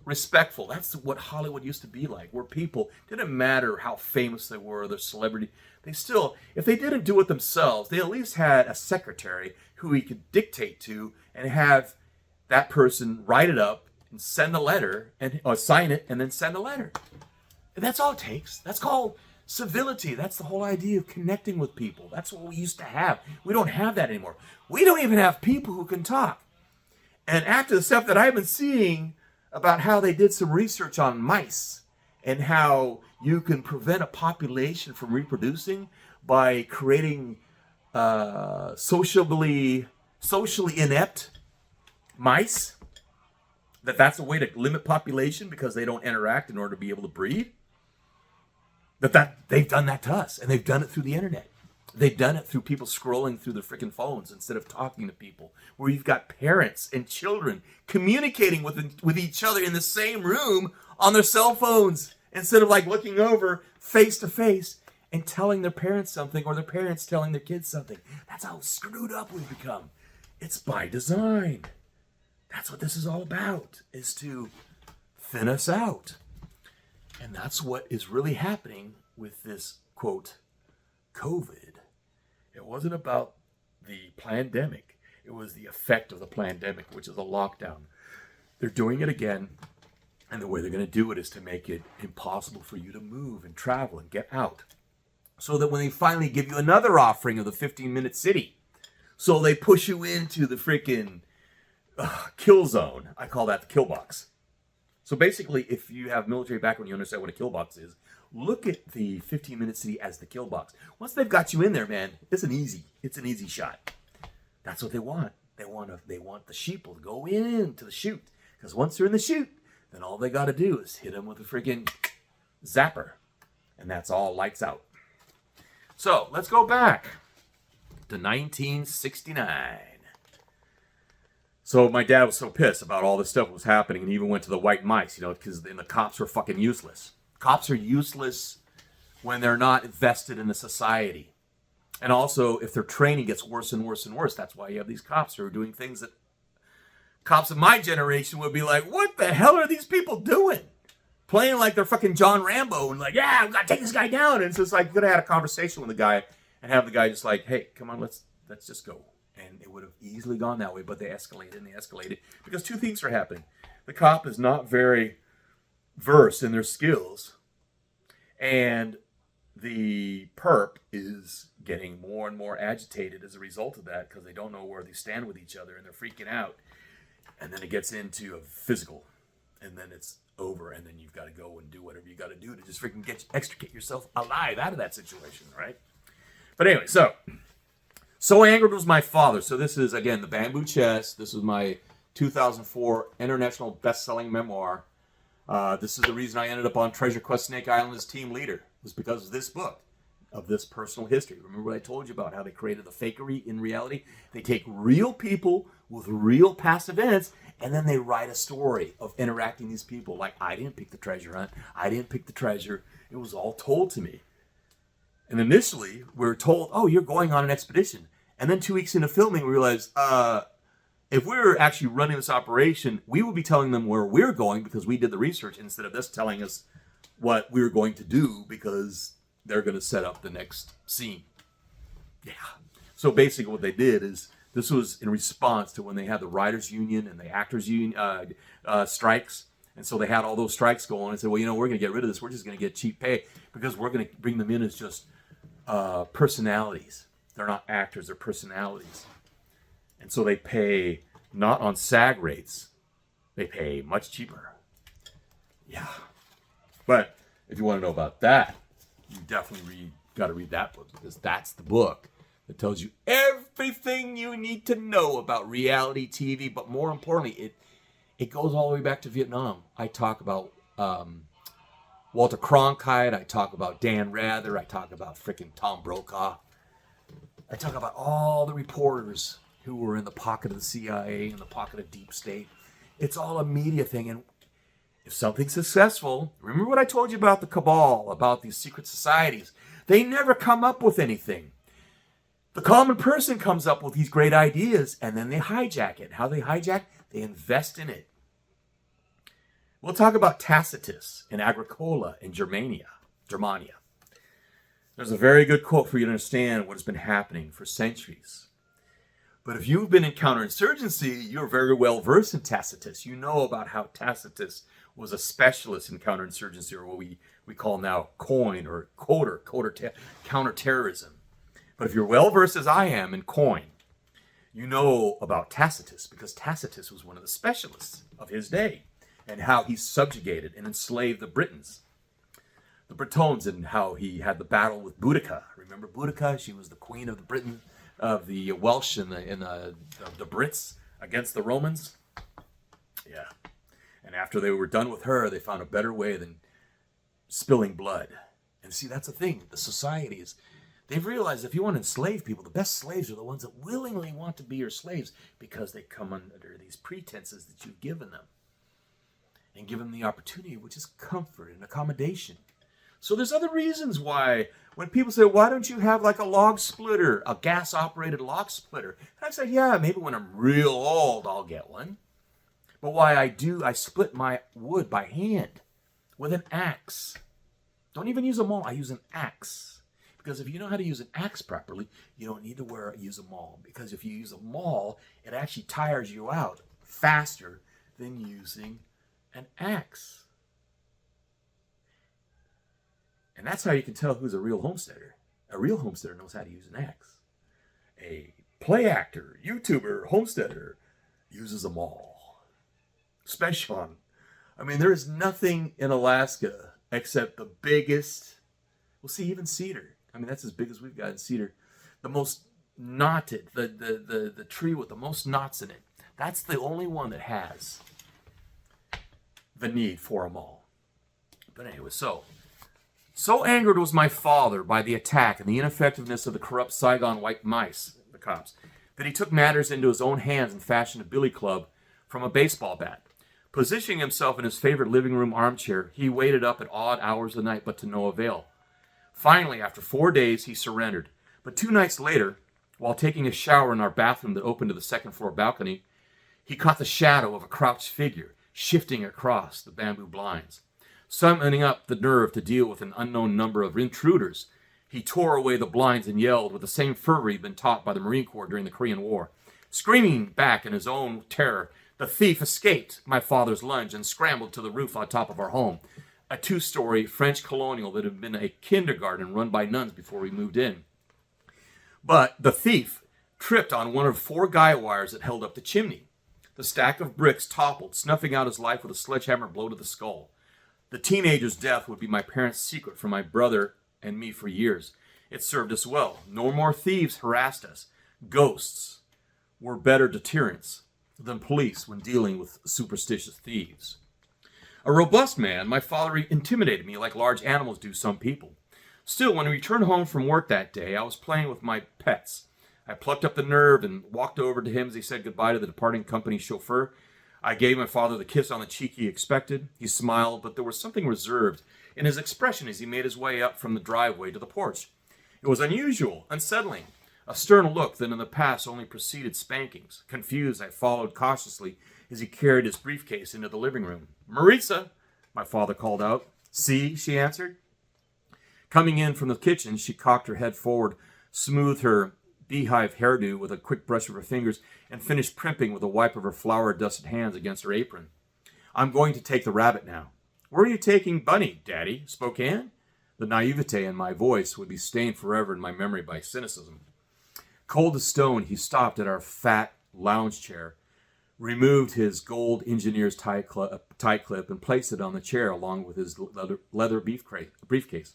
Respectful. That's what Hollywood used to be like, where people, didn't matter how famous they were, their celebrity, they still, if they didn't do it themselves, they at least had a secretary who he could dictate to and have that person write it up and send a letter, or sign it, and then send a letter. And that's all it takes. That's called civility. That's the whole idea of connecting with people. That's what we used to have. We don't have that anymore. We don't even have people who can talk. And after the stuff that I've been seeing about how they did some research on mice and how you can prevent a population from reproducing by creating socially inept mice, that's a way to limit population because they don't interact in order to be able to breed. That they've done that to us, and they've done it through the internet. They've done it through people scrolling through their freaking phones instead of talking to people, where you've got parents and children communicating with each other in the same room on their cell phones instead of like looking over face to face and telling their parents something, or their parents telling their kids something. That's how screwed up we've become. It's by design. That's what this is all about, is to thin us out. And that's what is really happening with this, quote, COVID. It wasn't about the pandemic. It was the effect of the pandemic, which is a lockdown. They're doing it again. And the way they're going to do it is to make it impossible for you to move and travel and get out. So that when they finally give you another offering of the 15-minute city, so they push you into the freaking kill zone. I call that the kill box. So basically, if you have military background, you understand what a kill box is. Look at the 15-minute city as the kill box. Once they've got you in there, man, it's an easy shot. That's what they want. They want the sheeple to go into the chute. Because once they're in the chute, then all they got to do is hit them with a freaking zapper. And that's all, lights out. So let's go back to 1969. So my dad was so pissed about all this stuff that was happening, and he even went to the white mice, because the cops were fucking useless. Cops are useless when they're not invested in the society. And also, if their training gets worse and worse and worse, that's why you have these cops who are doing things that cops of my generation would be like, what the hell are these people doing? Playing like they're fucking John Rambo and like, yeah, we got to take this guy down. And it's just like, you could have had a conversation with the guy and have the guy just like, hey, come on, let's just go. And it would have easily gone that way, but they escalated because two things are happening. The cop is not very versed in their skills, and the perp is getting more and more agitated as a result of that because they don't know where they stand with each other and they're freaking out. And then it gets into a physical, and then it's over, and then you've got to go and do whatever you got to do to just freaking extricate yourself alive out of that situation, right? But anyway, So angered was my father. So this is, again, The Bamboo Chest. This is my 2004 international best-selling memoir. This is the reason I ended up on Treasure Quest Snake Island as team leader. It was because of this book, of this personal history. Remember what I told you about how they created the fakery in reality? They take real people with real past events, and then they write a story of interacting these people. Like, I didn't pick the treasure hunt. I didn't pick the treasure. It was all told to me. And initially, we were told, oh, you're going on an expedition. And then 2 weeks into filming, we realized, if we were actually running this operation, we would be telling them where we're going because we did the research instead of this telling us what we were going to do because they're going to set up the next scene. Yeah. So basically what they did is, this was in response to when they had the writers union and the actors union strikes. And so they had all those strikes going and said, well, we're going to get rid of this. We're just going to get cheap pay because we're going to bring them in as just personalities. They're not actors, they're personalities. And so they pay not on SAG rates. They pay much cheaper. Yeah. But if you want to know about that, you definitely got to read that book, because that's the book that tells you everything you need to know about reality TV. But more importantly, it goes all the way back to Vietnam. I talk about Walter Cronkite. I talk about Dan Rather. I talk about freaking Tom Brokaw. I talk about all the reporters who were in the pocket of the CIA, in the pocket of Deep State. It's all a media thing. And if something's successful, remember what I told you about the cabal, about these secret societies. They never come up with anything. The common person comes up with these great ideas, and then they hijack it. How they hijack? They invest in it. We'll talk about Tacitus in Agricola in Germania. There's a very good quote for you to understand what has been happening for centuries. But if you've been in counterinsurgency, you're very well versed in Tacitus. You know about how Tacitus was a specialist in counterinsurgency, or what we call now coin or counterterrorism. But if you're well versed as I am in coin, you know about Tacitus, because Tacitus was one of the specialists of his day, and how he subjugated and enslaved the Britons. The Bretons, and how he had the battle with Boudica. Remember Boudica? She was the queen of the Britain, of the Welsh and the Brits against the Romans. Yeah. And after they were done with her, they found a better way than spilling blood. And see, that's the thing. The societies, they've realized if you want to enslave people, the best slaves are the ones that willingly want to be your slaves because they come under these pretenses that you've given them. And give them the opportunity, which is comfort and accommodation. So there's other reasons why when people say, why don't you have like a log splitter, a gas-operated log splitter? And I say, yeah, maybe when I'm real old, I'll get one. But why I split my wood by hand with an axe. Don't even use a maul, I use an axe. Because if you know how to use an axe properly, you don't need to use a maul. Because if you use a maul, it actually tires you out faster than using an axe. And that's how you can tell who's a real homesteader. A real homesteader knows how to use an axe. A play actor, YouTuber, homesteader uses a maul. Special. I mean, there is nothing in Alaska except the biggest, well, see, even cedar. I mean, that's as big as we've got in cedar. The most knotted, the tree with the most knots in it. That's the only one that has the need for a maul. But anyway, so angered was my father by the attack and the ineffectiveness of the corrupt Saigon white mice, the cops, that he took matters into his own hands and fashioned a billy club from a baseball bat. Positioning himself in his favorite living room armchair, he waited up at odd hours of the night, but to no avail. Finally, after 4 days, he surrendered. But 2 nights later, while taking a shower in our bathroom that opened to the second-floor balcony, he caught the shadow of a crouched figure shifting across the bamboo blinds. Summoning up the nerve to deal with an unknown number of intruders, he tore away the blinds and yelled with the same fervor he'd been taught by the Marine Corps during the Korean War. Screaming back in his own terror, the thief escaped my father's lunge and scrambled to the roof on top of our home, a 2-story French colonial that had been a kindergarten run by nuns before we moved in. But the thief tripped on one of 4 guy wires that held up the chimney. The stack of bricks toppled, snuffing out his life with a sledgehammer blow to the skull. The teenager's death would be my parents' secret from my brother and me for years. It served us well. No more thieves harassed us. Ghosts were better deterrents than police when dealing with superstitious thieves. A robust man, my father intimidated me like large animals do some people. Still, when we returned home from work that day, I was playing with my pets. I plucked up the nerve and walked over to him as he said goodbye to the departing company chauffeur. I gave my father the kiss on the cheek he expected. He smiled, but there was something reserved in his expression as he made his way up from the driveway to the porch. It was unusual, unsettling, a stern look that in the past only preceded spankings. Confused, I followed cautiously as he carried his briefcase into the living room. "Marisa," my father called out. "See," she answered. Coming in from the kitchen, she cocked her head forward, smoothed her beehive hairdo with a quick brush of her fingers, and finished primping with a wipe of her flour-dusted hands against her apron. "I'm going to take the rabbit now." "Where are you taking Bunny, Daddy? Spokane?" The naivete in my voice would be stained forever in my memory by cynicism. Cold as stone, he stopped at our fat lounge chair, removed his gold engineer's tie clip, and placed it on the chair along with his leather briefcase.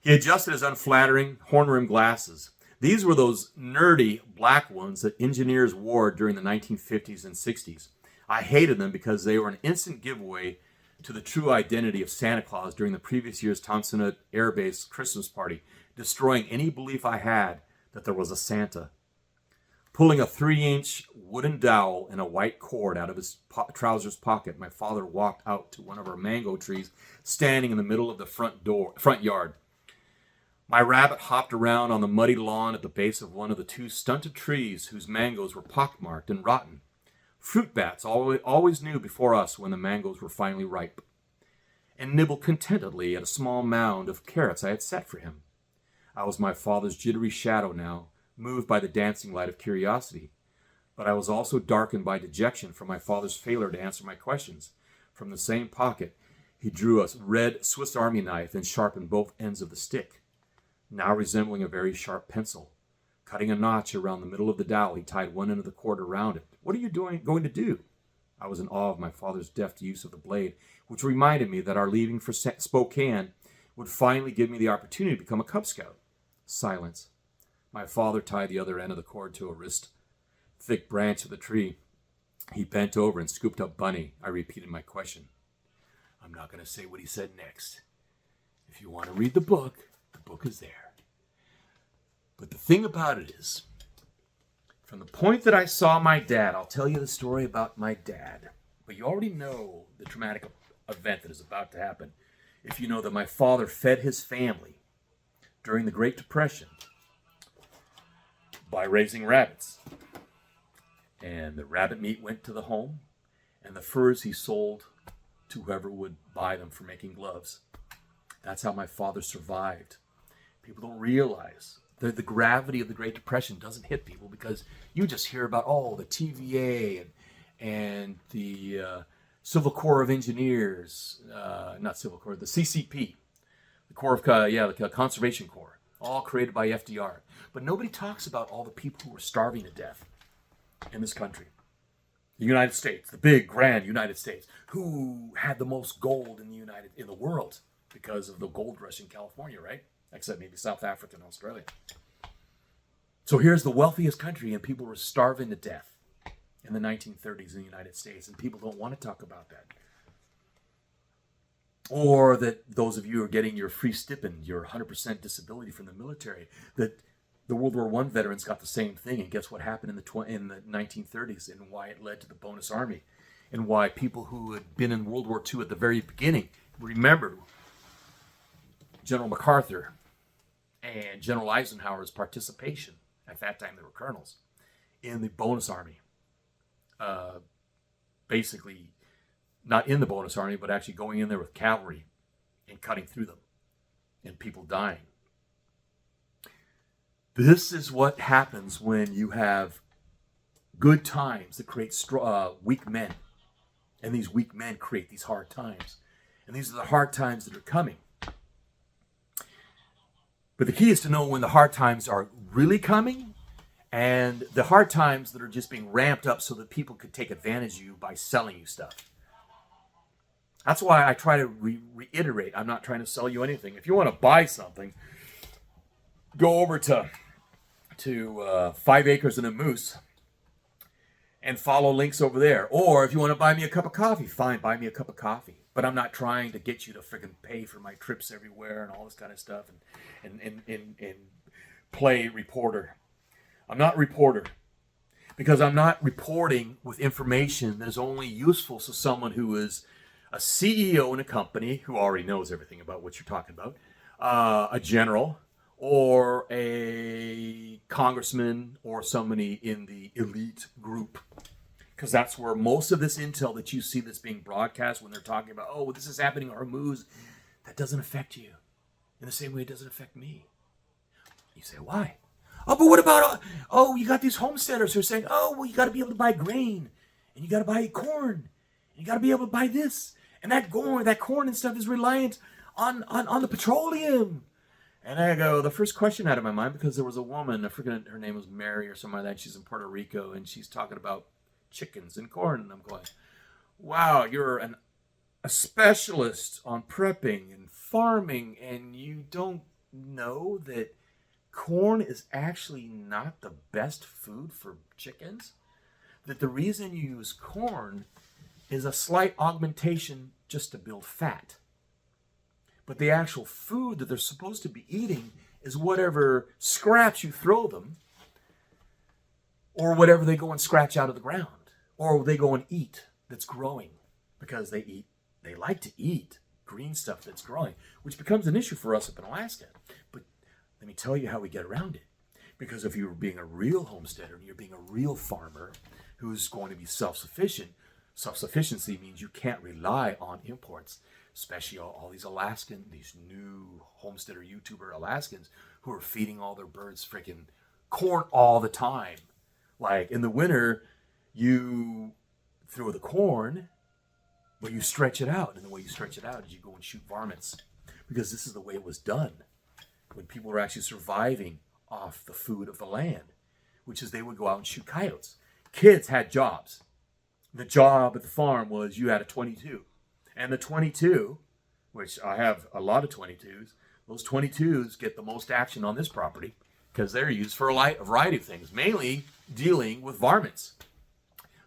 He adjusted his unflattering, horn-rimmed glasses. These were those nerdy black ones that engineers wore during the 1950s and 60s. I hated them because they were an instant giveaway to the true identity of Santa Claus during the previous year's Thompson Air Base Christmas party, destroying any belief I had that there was a Santa. Pulling a 3-inch wooden dowel and a white cord out of his trousers pocket, my father walked out to one of our mango trees standing in the middle of the front yard. My rabbit hopped around on the muddy lawn at the base of one of the 2 stunted trees whose mangoes were pockmarked and rotten. Fruit bats always knew before us when the mangoes were finally ripe, and nibbled contentedly at a small mound of carrots I had set for him. I was my father's jittery shadow now, moved by the dancing light of curiosity, but I was also darkened by dejection from my father's failure to answer my questions. From the same pocket, he drew a red Swiss Army knife and sharpened both ends of the stick, now resembling a very sharp pencil. Cutting a notch around the middle of the dowel, he tied one end of the cord around it. "What are you going to do?" I was in awe of my father's deft use of the blade, which reminded me that our leaving for Spokane would finally give me the opportunity to become a Cub Scout. Silence. My father tied the other end of the cord to a wrist-thick branch of the tree. He bent over and scooped up Bunny. I repeated my question. I'm not going to say what he said next. If you want to read the book is there. But the thing about it is, from the point that I saw my dad, I'll tell you the story about my dad. But you already know the traumatic event that is about to happen if you know that my father fed his family during the Great Depression by raising rabbits. And the rabbit meat went to the home, and the furs he sold to whoever would buy them for making gloves. That's how my father survived. People don't realize the gravity of the Great Depression doesn't hit people because you just hear about, the TVA and the Civil Corps of Engineers, not Civil Corps, the CCP, the Corps of, the Conservation Corps, all created by FDR. But nobody talks about all the people who were starving to death in this country. The United States, the big, grand United States, who had the most gold in the world because of the gold rush in California, right? Except maybe South Africa and Australia. So here's the wealthiest country, and people were starving to death in the 1930s in the United States, and people don't want to talk about that. Or that those of you who are getting your free stipend, your 100% disability from the military, that the World War I veterans got the same thing, and guess what happened in the 1930s, and why it led to the bonus army, and why people who had been in World War II at the very beginning remember General MacArthur and General Eisenhower's participation, at that time they were colonels, in the bonus army. Basically, not in the bonus army, but actually going in there with cavalry and cutting through them, and people dying. This is what happens when you have good times that create weak men. And these weak men create these hard times. And these are the hard times that are coming. But the key is to know when the hard times are really coming and the hard times that are just being ramped up so that people could take advantage of you by selling you stuff. That's why I try to reiterate, I'm not trying to sell you anything. If you want to buy something, go over to 5 Acres and a Moose and follow links over there. Or if you want to buy me a cup of coffee, fine, buy me a cup of coffee. But I'm not trying to get you to freaking pay for my trips everywhere and all this kind of stuff and play reporter. I'm not reporter because I'm not reporting with information that is only useful to someone who is a CEO in a company who already knows everything about what you're talking about, a general, or a congressman, or somebody in the elite group. Because that's where most of this intel that you see that's being broadcast when they're talking about, this is happening in Hormuz, that doesn't affect you in the same way it doesn't affect me. You say, why? But what about, you got these homesteaders who are saying, you got to be able to buy grain, and you got to buy corn, and you got to be able to buy this, and that corn and stuff is reliant on the petroleum. And I go, the first question out of my mind, because there was a woman, I forget her name was Mary or something like that, she's in Puerto Rico, and she's talking about chickens and corn, and I'm going, wow, you're a specialist on prepping and farming, and you don't know that corn is actually not the best food for chickens? That the reason you use corn is a slight augmentation just to build fat. But the actual food that they're supposed to be eating is whatever scraps you throw them, or whatever they go and scratch out of the ground, or they go and eat that's growing, because they like to eat green stuff that's growing, which becomes an issue for us up in Alaska. But let me tell you how we get around it. Because if you're being a real homesteader, and you're being a real farmer who's going to be self-sufficient, self-sufficiency means you can't rely on imports. Especially all these these new homesteader YouTuber Alaskans who are feeding all their birds freaking corn all the time. Like in the winter, you throw the corn, but you stretch it out. And the way you stretch it out is you go and shoot varmints. Because this is the way it was done when people were actually surviving off the food of the land, which is they would go out and shoot coyotes. Kids had jobs. The job at the farm was you had a 22. And the 22, which I have a lot of 22s, those 22s get the most action on this property because they're used for a variety of things, mainly dealing with varmints.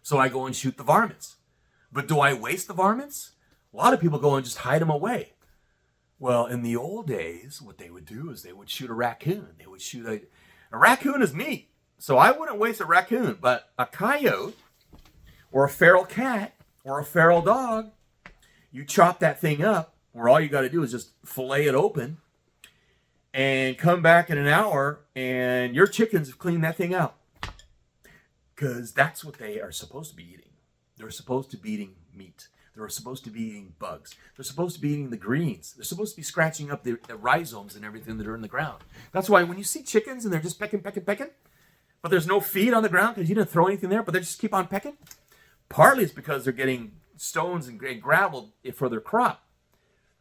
So I go and shoot the varmints. But do I waste the varmints? A lot of people go and just hide them away. Well, in the old days, what they would do is they would shoot a raccoon. They would shoot a raccoon is meat. So I wouldn't waste a raccoon, but a coyote or a feral cat or a feral dog, you chop that thing up, where all you got to do is just fillet it open and come back in an hour and your chickens have cleaned that thing out. Because that's what they are supposed to be eating. They're supposed to be eating meat. They're supposed to be eating bugs. They're supposed to be eating the greens. They're supposed to be scratching up the rhizomes and everything that are in the ground. That's why when you see chickens and they're just pecking, but there's no feed on the ground because you didn't throw anything there, but they just keep on pecking, partly it's because they're getting stones and gravel for their crop,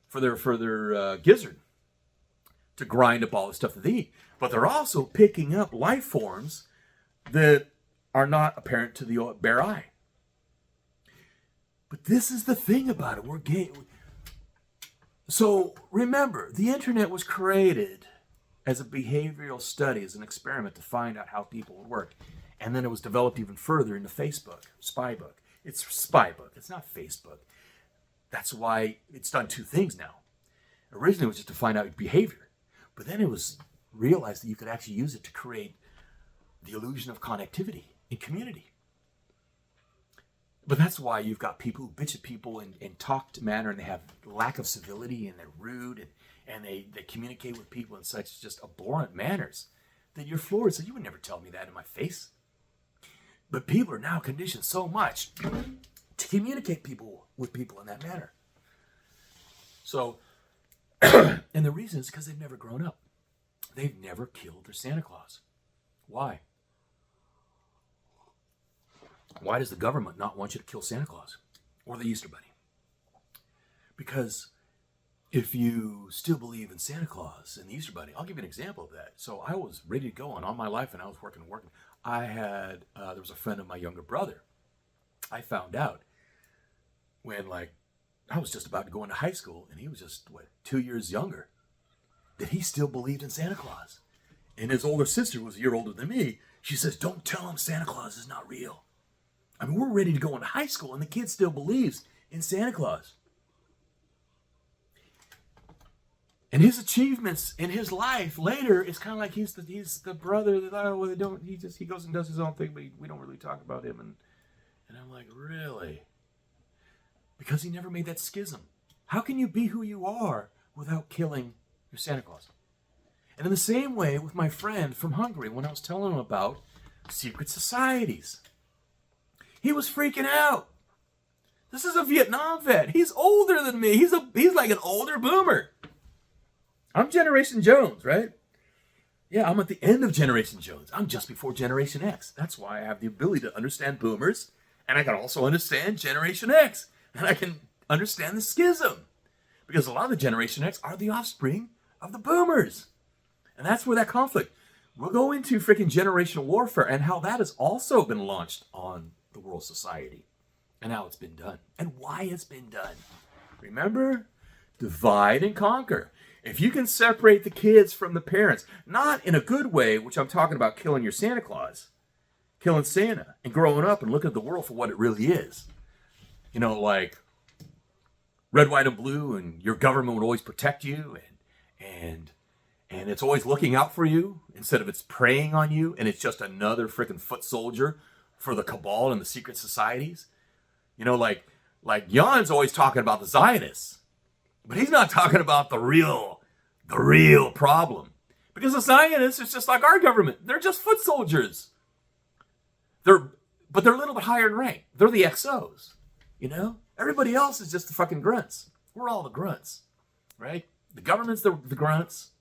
for their gizzard, to grind up all the stuff that they eat. But they're also picking up life forms that are not apparent to the bare eye. But this is the thing about it. So remember, the internet was created as a behavioral study, as an experiment to find out how people would work. And then it was developed even further into Facebook, Spybook. It's Spybook. It's not Facebook. That's why it's done two things now. Originally, it was just to find out behavior. But then it was realized that you could actually use it to create the illusion of connectivity in community. But that's why you've got people who bitch at people in talked manner, and they have lack of civility, and they're rude, and they communicate with people in such just abhorrent manners that you're floored. So you would never tell me that in my face. But people are now conditioned so much to communicate with people in that manner. So, and the reason is because they've never grown up. They've never killed their Santa Claus. Why? Why does the government not want you to kill Santa Claus or the Easter Bunny? Because if you still believe in Santa Claus and the Easter Bunny, I'll give you an example of that. So I was ready to go on all my life, and I was working. I had, there was a friend of my younger brother. I found out when, I was just about to go into high school, and he was just, 2 years younger, that he still believed in Santa Claus. And his older sister was a year older than me. She says, don't tell him Santa Claus is not real. I mean, we're ready to go into high school, and the kid still believes in Santa Claus. And his achievements in his life later is kind of like he's the brother that he goes and does his own thing, but we don't really talk about him. And I'm like, really? Because he never made that schism. How can you be who you are without killing your Santa Claus? And in the same way with my friend from Hungary, when I was telling him about secret societies, he was freaking out. This is a Vietnam vet. He's older than me. He's like an older boomer. I'm Generation Jones, right? Yeah, I'm at the end of Generation Jones. I'm just before Generation X. That's why I have the ability to understand boomers, and I can also understand Generation X, and I can understand the schism. Because a lot of the Generation X are the offspring of the boomers. And that's where that conflict. We'll go into freaking generational warfare and how that has also been launched on the world society, and how it's been done, and why it's been done. Remember? Divide and conquer. If you can separate the kids from the parents, not in a good way, which I'm talking about killing your Santa Claus, killing Santa, and growing up and looking at the world for what it really is. Like red, white, and blue, and your government would always protect you, and it's always looking out for you instead of it's preying on you, and it's just another freaking foot soldier for the cabal and the secret societies. Like Jan's always talking about the Zionists, but he's not talking about the real problem. Because the Zionists is just like our government. They're just foot soldiers. But they're a little bit higher in rank. They're the XOs, Everybody else is just the fucking grunts. We're all the grunts, right? The government's the grunts.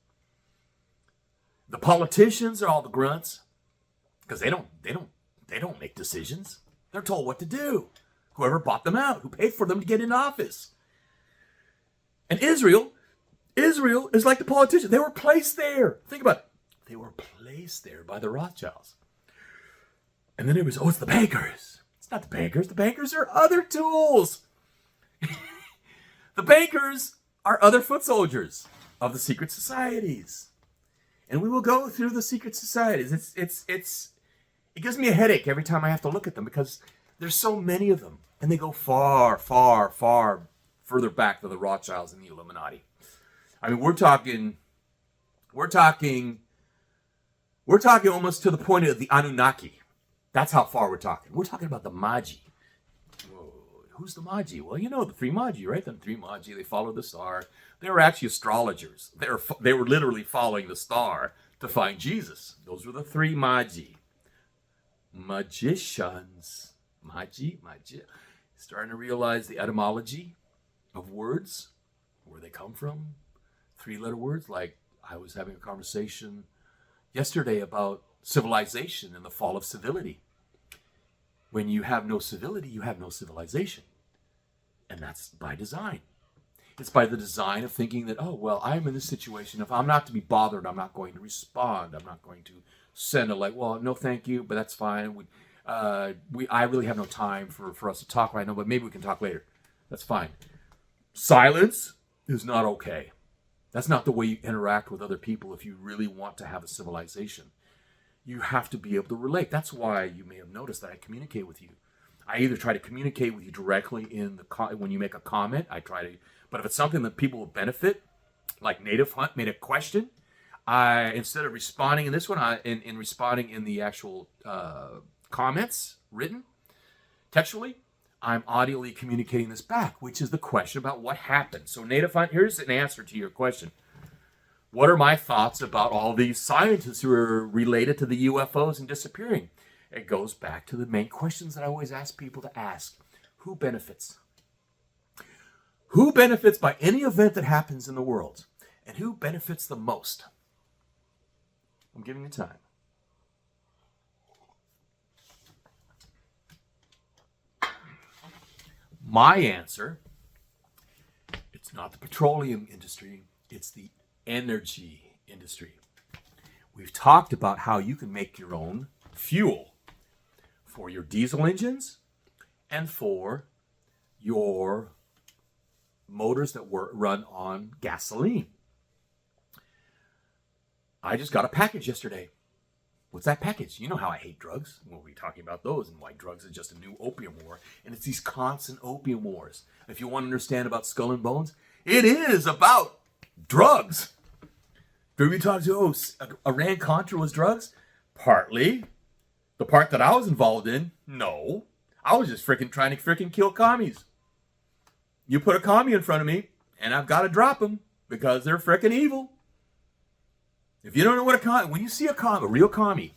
The politicians are all the grunts because they don't make decisions. They're told what to do. Whoever bought them out, who paid for them to get in office. And Israel is like the politicians. They were placed there. Think about it. They were placed there by the Rothschilds. And then it was, it's the bankers. It's not the bankers. The bankers are other tools. The bankers are other foot soldiers of the secret societies. And we will go through the secret societies. It gives me a headache every time I have to look at them because There's so many of them, and they go far, far, far further back than the Rothschilds and the Illuminati. I mean, we're talking almost to the point of the Anunnaki. That's how far we're talking. We're talking about the Magi. Whoa, who's the Magi? Well, you know the three Magi, right? The three Magi, they followed the star. They were actually astrologers. They were literally following the star to find Jesus. Those were the three Magi. Magicians. Magi. Starting to realize the etymology of words, where they come from. Three-letter words. Like, I was having a conversation yesterday about civilization and the fall of civility. When you have no civility, you have no civilization. And that's by design. It's by the design of thinking that, oh, well, I'm in this situation. If I'm not to be bothered, I'm not going to respond. I'm not going to send a well, no, thank you, but that's fine. I really have no time for us to talk right now, but maybe we can talk later. That's fine. Silence is not okay. That's not the way you interact with other people if you really want to have a civilization. You have to be able to relate. That's why you may have noticed that I communicate with you. I either try to communicate with you directly when you make a comment. But if it's something that people will benefit, like Native Hunt made a question, instead of responding in this one, in responding in the actual comments written textually, I'm audially communicating this back, which is the question about what happened. So Native Hunt, here's an answer to your question. What are my thoughts about all these scientists who are related to the UFOs and disappearing? It goes back to the main questions that I always ask people to ask. Who benefits? Who benefits by any event that happens in the world? And who benefits the most? I'm giving you time. My answer, it's not the petroleum industry, it's the energy industry. We've talked about how you can make your own fuel for your diesel engines and for your motors that run on gasoline. I just got a package yesterday. What's that package? You know how I hate drugs. We'll be talking about those and why drugs is just a new opium war. And it's these constant opium wars. If you want to understand about Skull and Bones, it is about drugs. Did we talk to, Iran-Contra was drugs? Partly. The part that I was involved in, no. I was just trying to kill commies. You put a commie in front of me, and I've got to drop them because they're freaking evil. If you don't know what when you see a real commie,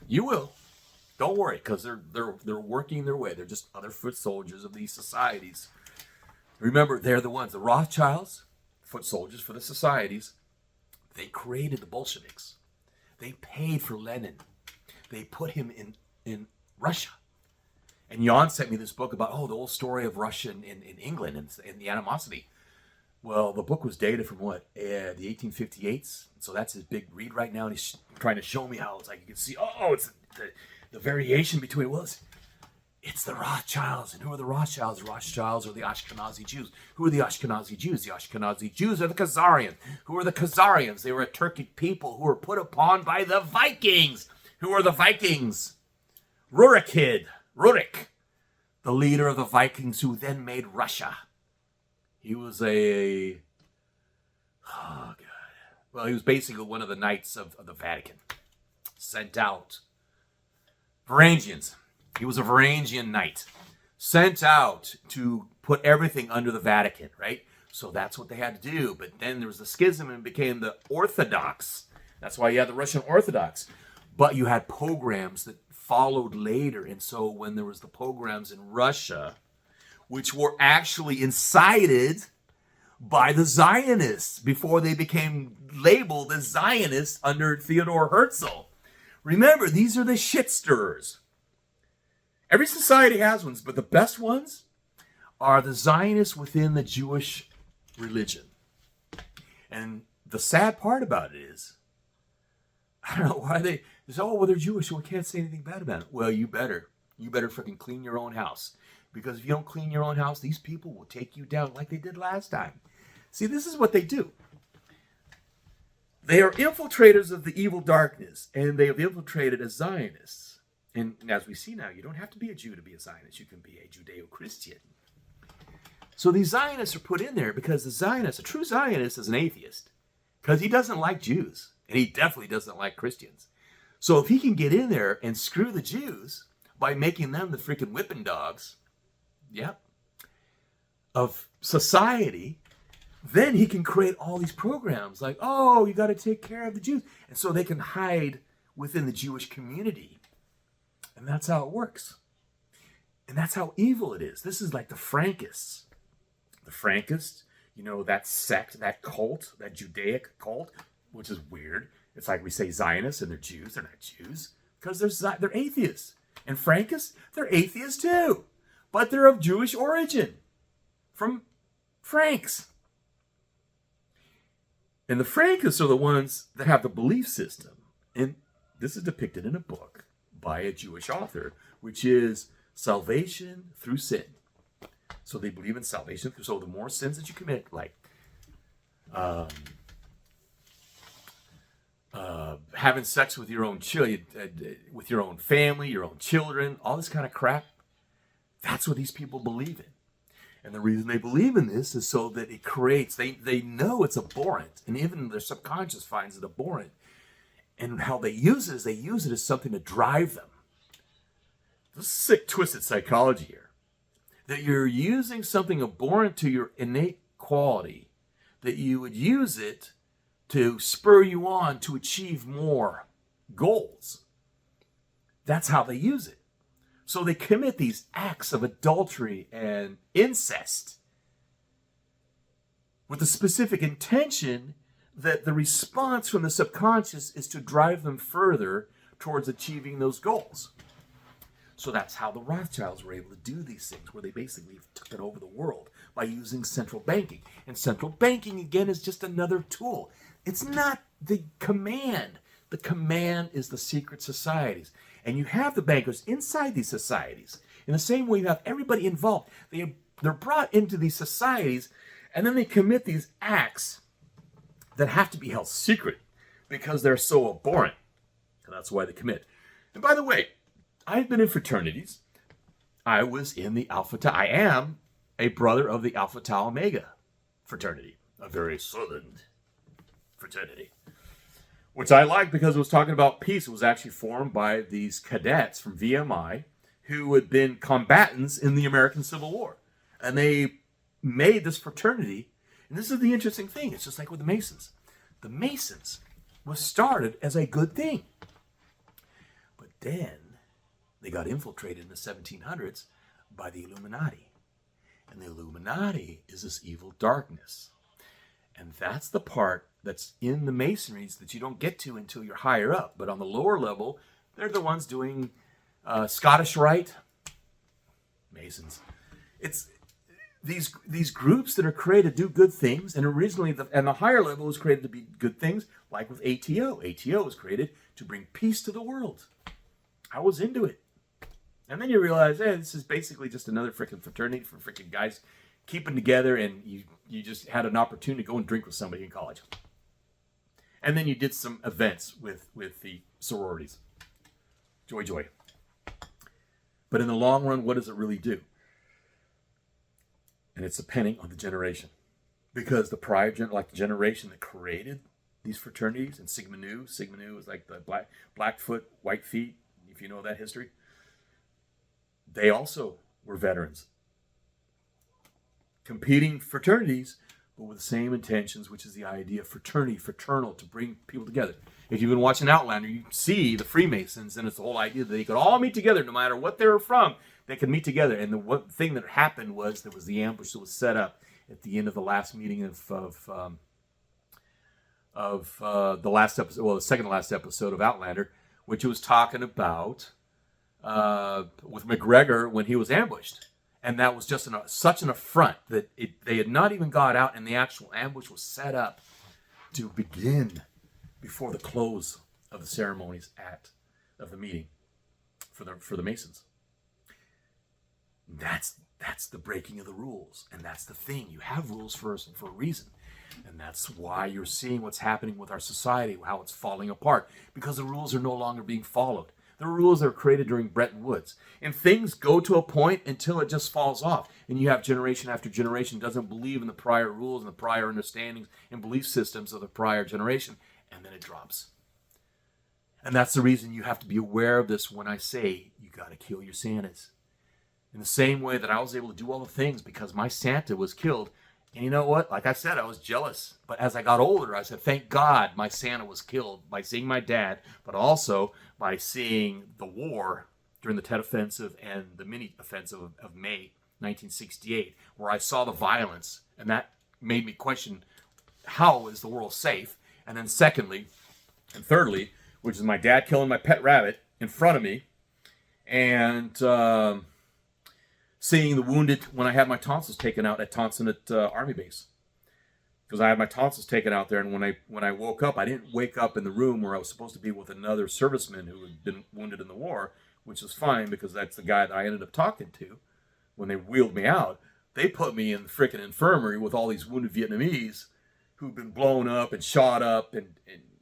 you will. Don't worry, because they're working their way. They're just other foot soldiers of these societies. Remember, they're the ones, the Rothschilds, foot soldiers for the societies. They created the Bolsheviks. They paid for Lenin. They put him in Russia. And Jan sent me this book about, the old story of Russia in England and the animosity. Well, the book was dated from what? The 1858s. So that's his big read right now. And he's trying to show me how it's like you can see, it's the variation between, it's the Rothschilds. And who are the Rothschilds? The Rothschilds are the Ashkenazi Jews. Who are the Ashkenazi Jews? The Ashkenazi Jews are the Khazarians. Who are the Khazarians? They were a Turkic people who were put upon by the Vikings. Who are the Vikings? Rurik, the leader of the Vikings who then made Russia. He was he was basically one of the knights of the Vatican. Sent out. Varangians. He was a Varangian knight. Sent out to put everything under the Vatican, right? So that's what they had to do. But then there was the schism and it became the Orthodox. That's why you had the Russian Orthodox. But you had pogroms that followed later. And so when there was the pogroms in Russia, which were actually incited by the Zionists before they became labeled as Zionists under Theodore Herzl. Remember, these are the shit stirrers. Every society has ones, but the best ones are the Zionists within the Jewish religion. And the sad part about it is, I don't know why they say, they're Jewish, so we can't say anything bad about it. Well, you better freaking clean your own house. Because if you don't clean your own house, these people will take you down like they did last time. See, this is what they do. They are infiltrators of the evil darkness, and they have infiltrated as Zionists. And as we see now, you don't have to be a Jew to be a Zionist. You can be a Judeo-Christian. So these Zionists are put in there because the Zionist, a true Zionist, is an atheist. Because he doesn't like Jews. And he definitely doesn't like Christians. So if he can get in there and screw the Jews by making them the freaking whipping dogs, of society, then he can create all these programs like, oh, you got to take care of the Jews. And so they can hide within the Jewish community. And that's how it works. And that's how evil it is. This is like the Frankists. The Frankists, that sect, that cult, that Judaic cult, which is weird. It's like we say Zionists and they're Jews. They're not Jews because they're atheists. And Frankists, they're atheists too. But they're of Jewish origin. From Franks. And the Frankists are the ones that have the belief system. And this is depicted in a book by a Jewish author, which is salvation through sin. So they believe in salvation. So the more sins that you commit, like having sex with your own with your own family, your own children, all this kind of crap, that's what these people believe in. And the reason they believe in this is so that it creates, they know it's abhorrent, and even their subconscious finds it abhorrent. And how they use it is they use it as something to drive them. This is sick, twisted psychology here. That you're using something abhorrent to your innate quality, that you would use it to spur you on to achieve more goals. That's how they use it. So they commit these acts of adultery and incest with the specific intention that the response from the subconscious is to drive them further towards achieving those goals. So that's how the Rothschilds were able to do these things, where they basically took it over the world by using central banking. And central banking, again, is just another tool. It's not the command. The command is the secret societies. And you have the bankers inside these societies. In the same way you have everybody involved. They're brought into these societies, and then they commit these acts that have to be held secret because they're so abhorrent. And that's why they commit. And by the way, I've been in fraternities. I was in the Alpha Tau. I am a brother of the Alpha Tau Omega fraternity, a very southern fraternity, which I like because it was talking about peace. It was actually formed by these cadets from VMI who had been combatants in the American Civil War. And they made this fraternity. And this is the interesting thing. It's just like with the Masons. The Masons was started as a good thing. But then they got infiltrated in the 1700s by the Illuminati. And the Illuminati is this evil darkness. And that's the part that's in the Masonries that you don't get to until you're higher up. But on the lower level, they're the ones doing Scottish Rite. Masons. It's these groups that are created to do good things. And originally, the higher level was created to be good things, like with ATO. ATO was created to bring peace to the world. I was into it. And then you realize, hey, this is basically just another freaking fraternity for freaking guys keeping together, and you just had an opportunity to go and drink with somebody in college. And then you did some events with the sororities. Joy, joy. But in the long run, what does it really do? And it's depending on the generation. Because the prior generation that created these fraternities, and Sigma Nu is like the Blackfoot, White Feet, if you know that history. They also were veterans. Competing fraternities, but with the same intentions, which is the idea of fraternity, fraternal, to bring people together. If you've been watching Outlander, you see the Freemasons, and it's the whole idea that they could all meet together, no matter what they were from, they could meet together. And the one thing that happened was there was the ambush that was set up at the end of the last meeting of the last episode, well, the second to last episode of Outlander, which was talking about with McGregor when he was ambushed. And that was just such an affront that they had not even got out, and the actual ambush was set up to begin before the close of the ceremonies of the meeting for the Masons. That's the breaking of the rules, and that's the thing. You have rules for a reason, and that's why you're seeing what's happening with our society, how it's falling apart, because the rules are no longer being followed. The rules are created during Bretton Woods. And things go to a point until it just falls off. And you have generation after generation doesn't believe in the prior rules and the prior understandings and belief systems of the prior generation. And then it drops. And that's the reason you have to be aware of this when I say you got to kill your Santas. In the same way that I was able to do all the things because my Santa was killed. And you know what? Like I said, I was jealous. But as I got older, I said, thank God my Santa was killed by seeing my dad, but also by seeing the war during the Tet Offensive and the mini offensive of May 1968, where I saw the violence. And that made me question, how is the world safe? And then secondly, and thirdly, which is my dad killing my pet rabbit in front of me, and seeing the wounded when I had my tonsils taken out at Tonson Army Base. Because I had my tonsils taken out there, and when I woke up, I didn't wake up in the room where I was supposed to be with another serviceman who had been wounded in the war, which was fine because that's the guy that I ended up talking to when they wheeled me out. They put me in the frickin' infirmary with all these wounded Vietnamese who've been blown up and shot up and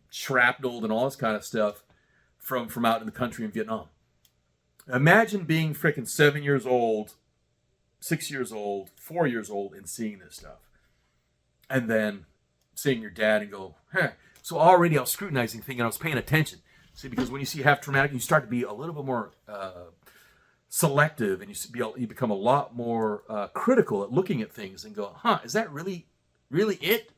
shrapneled and all this kind of stuff from out in the country in Vietnam. Imagine being frickin' 7 years old, 6 years old, 4 years old, and seeing this stuff. And then seeing your dad and go, huh. So already I was scrutinizing things and I was paying attention. See, because when you see half traumatic, you start to be a little bit more selective, and you become a lot more critical at looking at things and go, huh, is that really it?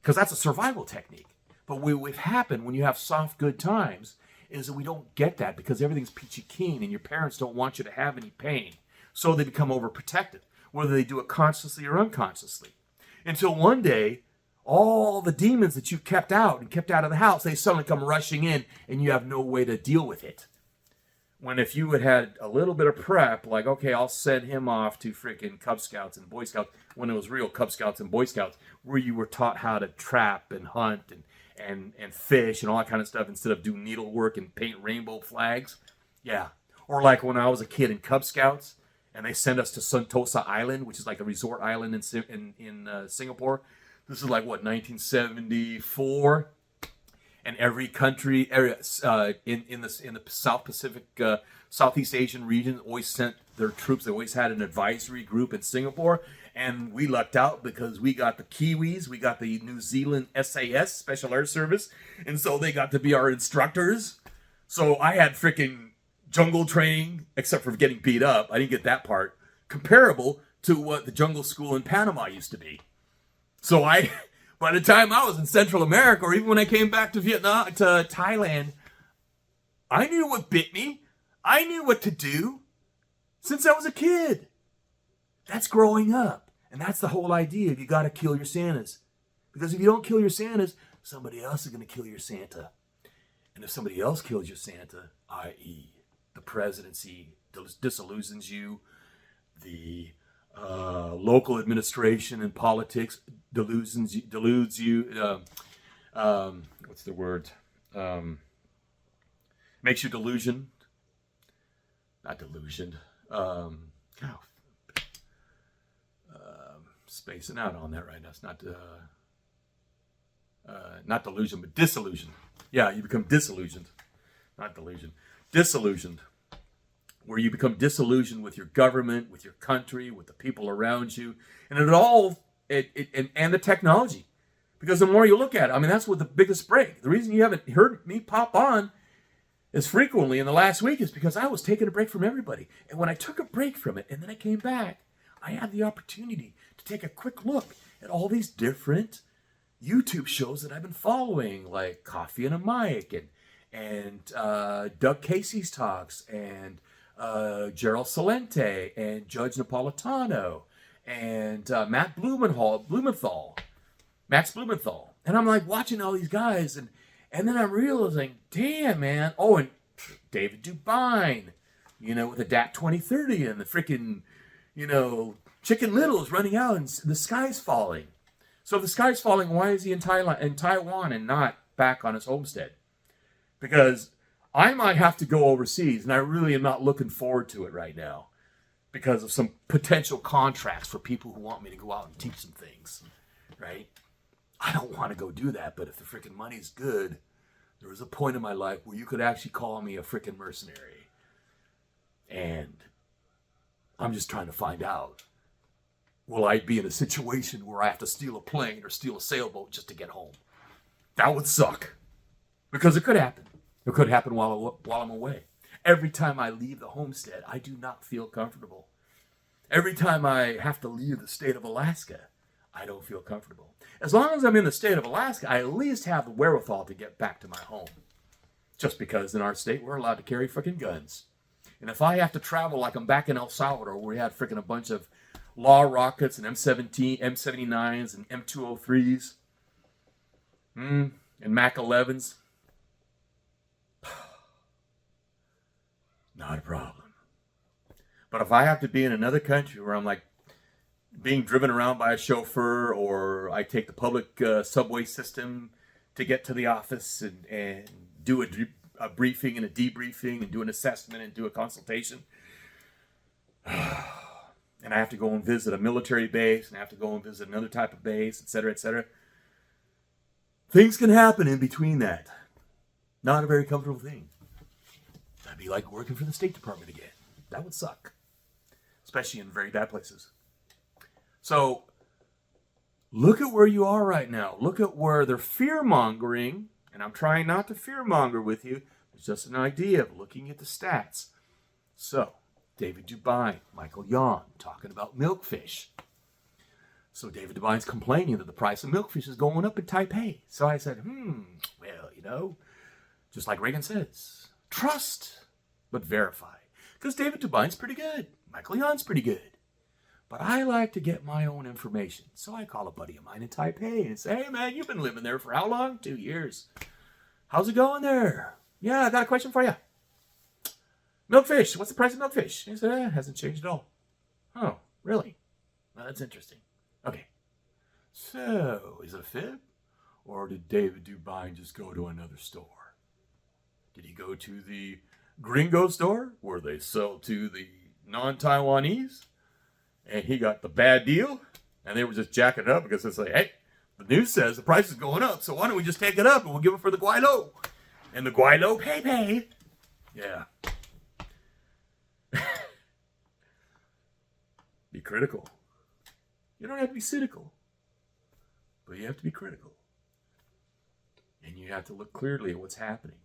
Because that's a survival technique. But what happened when you have soft, good times is that we don't get that because everything's peachy keen and your parents don't want you to have any pain. So they become overprotective, whether they do it consciously or unconsciously. Until one day, all the demons that you kept out and kept out of the house, they suddenly come rushing in and you have no way to deal with it. When if you had a little bit of prep, like, okay, I'll send him off to freaking Cub Scouts and Boy Scouts, when it was real Cub Scouts and Boy Scouts, where you were taught how to trap and hunt and fish and all that kind of stuff instead of do needlework and paint rainbow flags. Yeah. Or like when I was a kid in Cub Scouts and they sent us to Sentosa Island, which is like a resort island in Singapore. This is like, what, 1974? And every country area in the South Pacific, Southeast Asian region always sent their troops. They always had an advisory group in Singapore. And we lucked out because we got the Kiwis, we got the New Zealand SAS, Special Air Service, and so they got to be our instructors. So I had freaking jungle training, except for getting beat up. I didn't get that part. Comparable to what the jungle school in Panama used to be. So by the time I was in Central America, or even when I came back to Vietnam, to Thailand, I knew what bit me. I knew what to do since I was a kid. That's growing up. And that's the whole idea. You got to kill your Santas. Because if you don't kill your Santas, somebody else is going to kill your Santa. And if somebody else kills your Santa, i.e. the presidency disillusions you, the local administration and politics deludes you. What's the word? Makes you delusioned. Not delusioned. Spacing out on that right now. It's not delusion, but disillusioned. Yeah, you become disillusioned. Not delusion. Disillusioned. Where you become disillusioned with your government, with your country, with the people around you, and and the technology. Because the more you look at it, I mean, that's what the biggest break. The reason you haven't heard me pop on as frequently in the last week is because I was taking a break from everybody. And when I took a break from it and then I came back, I had the opportunity to take a quick look at all these different YouTube shows that I've been following, like Coffee and a Mic and Doug Casey's talks and Gerald Celente and Judge Napolitano and Max Blumenthal. And I'm like watching all these guys and then I'm realizing, damn, man. Oh, and David Dubine, with the DAT 2030 and the freaking, Chicken Little is running out and the sky's falling. So if the sky's falling, why is he in Taiwan and not back on his homestead? Because I might have to go overseas, and I really am not looking forward to it right now because of some potential contracts for people who want me to go out and teach them things, right? I don't want to go do that, but if the freaking money's good, there was a point in my life where you could actually call me a freaking mercenary. And I'm just trying to find out, will I be in a situation where I have to steal a plane or steal a sailboat just to get home? That would suck. Because it could happen. It could happen while I'm away. Every time I leave the homestead, I do not feel comfortable. Every time I have to leave the state of Alaska, I don't feel comfortable. As long as I'm in the state of Alaska, I at least have the wherewithal to get back to my home. Just because in our state, we're allowed to carry freaking guns. And if I have to travel like I'm back in El Salvador, where we had freaking a bunch of law rockets and M79s and M203s, and Mac 11s, not a problem. But if I have to be in another country where I'm like being driven around by a chauffeur, or I take the public subway system to get to the office and do a briefing and a debriefing and do an assessment and do a consultation, and I have to go and visit a military base and I have to go and visit another type of base, etc., etc., things can happen in between that. Not a very comfortable thing. That'd be like working for the State Department again. That would suck. Especially in very bad places. So, look at where you are right now. Look at where they're fear-mongering. And I'm trying not to fear-monger with you. It's just an idea of looking at the stats. So, David Dubine, Michael Yon, talking about milkfish. So David Dubine's complaining that the price of milkfish is going up in Taipei. So I said, well, just like Reagan says, trust, but verify. Because David Dubine's pretty good. Michael Yon's pretty good. But I like to get my own information. So I call a buddy of mine in Taipei and say, hey, man, you've been living there for how long? 2 years. How's it going there? Yeah, I got a question for you. Milkfish. What's the price of milkfish? He said, it hasn't changed at all. Oh, really? Well, that's interesting. Okay. So, is it a fib? Or did David Dubine just go to another store? Did he go to the gringo store where they sell to the non-Taiwanese? And he got the bad deal? And they were just jacking it up because it's like, hey, the news says the price is going up, so why don't we just take it up and we'll give it for the guaylo? And the guaylo pay. Yeah. Be critical. You don't have to be cynical, but you have to be critical. And you have to look clearly at what's happening.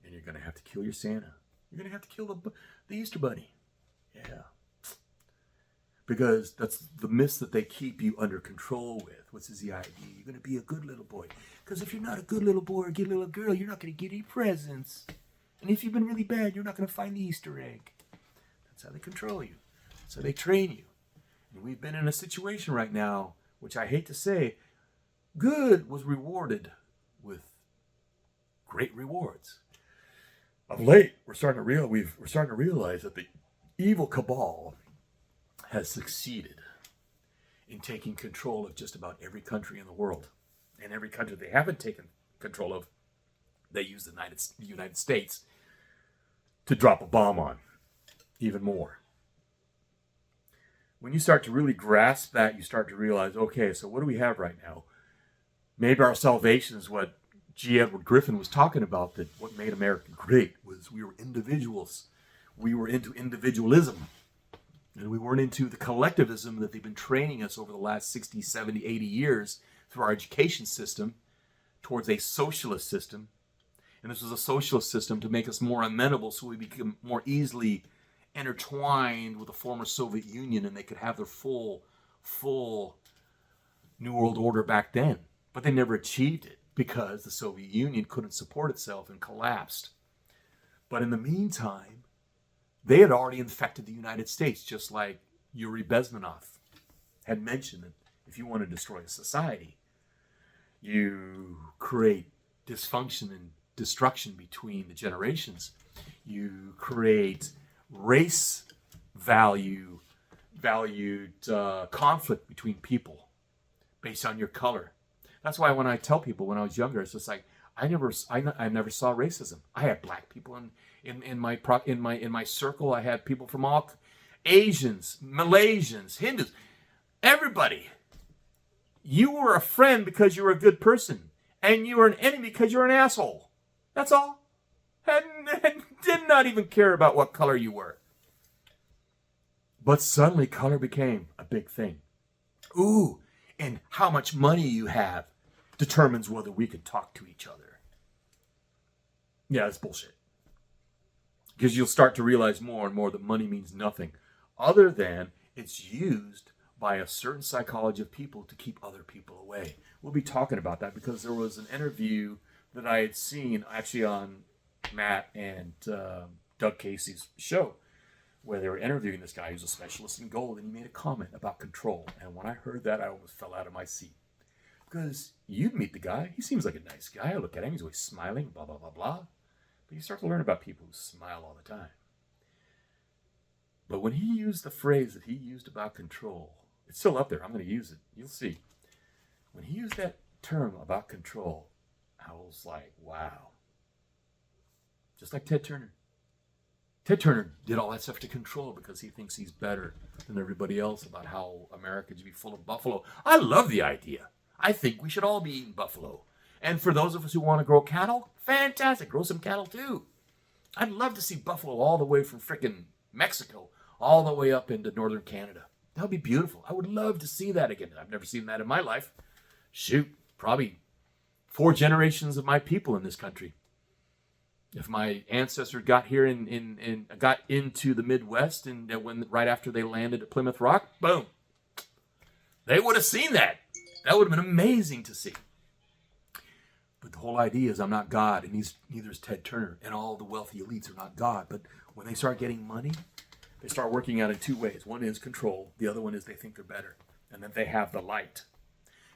And you're going to have to kill your Santa. You're going to have to kill the Easter Bunny. Yeah. Because that's the myths that they keep you under control with. What's the idea? You're going to be a good little boy. Because if you're not a good little boy or good little girl, you're not going to get any presents. And if you've been really bad, you're not going to find the Easter egg. That's how they control you. That's how they train you. And we've been in a situation right now, which I hate to say, good was rewarded with great rewards. Of late, we're starting to realize that the evil cabal has succeeded in taking control of just about every country in the world. And every country they haven't taken control of, they use the United States to drop a bomb on. Even more. When you start to really grasp that, you start to realize, okay, so what do we have right now? Maybe our salvation is what G. Edward Griffin was talking about, that what made America great was we were individuals. We were into individualism. And we weren't into the collectivism that they've been training us over the last 60, 70, 80 years through our education system towards a socialist system. And this was a socialist system to make us more amenable so we become more easily intertwined with the former Soviet Union and they could have their full New World Order back then. But they never achieved it because the Soviet Union couldn't support itself and collapsed. But in the meantime, they had already infected the United States, just like Yuri Bezmenov had mentioned that if you want to destroy a society, you create dysfunction and destruction between the generations. You create race valued conflict between people based on your color. That's why when I tell people when I was younger, it's just like I never saw racism. I had black people in my circle. I had people from all Asians, Malaysians, Hindus, everybody. You were a friend because you were a good person. And you were an enemy because you're an asshole. That's all. And did not even care about what color you were. But suddenly color became a big thing. Ooh, and how much money you have determines whether we can talk to each other. Yeah, that's bullshit. Because you'll start to realize more and more that money means nothing other than it's used by a certain psychology of people to keep other people away. We'll be talking about that because there was an interview that I had seen actually on Matt and Doug Casey's show where they were interviewing this guy who's a specialist in gold, and he made a comment about control. And when I heard that, I almost fell out of my seat. Because you'd meet the guy. He seems like a nice guy. I look at him. He's always smiling, blah, blah, blah, blah. But you start to learn about people who smile all the time. But when he used the phrase that he used about control, it's still up there. I'm going to use it. You'll see. When he used that term about control, I was like, wow. Just like Ted Turner. Ted Turner did all that stuff to control because he thinks he's better than everybody else about how America should be full of buffalo. I love the idea. I think we should all be eating buffalo. And for those of us who want to grow cattle, fantastic. Grow some cattle too. I'd love to see buffalo all the way from frickin' Mexico all the way up into northern Canada. That would be beautiful. I would love to see that again. I've never seen that in my life. Shoot, probably 4 generations of my people in this country. If my ancestors got here got into the Midwest and right after they landed at Plymouth Rock, boom, they would have seen that. That would have been amazing to see. But the whole idea is I'm not God, and neither is Ted Turner, and all the wealthy elites are not God. But when they start getting money, they start working out in 2 ways. One is control. The other one is they think they're better, and then they have the light.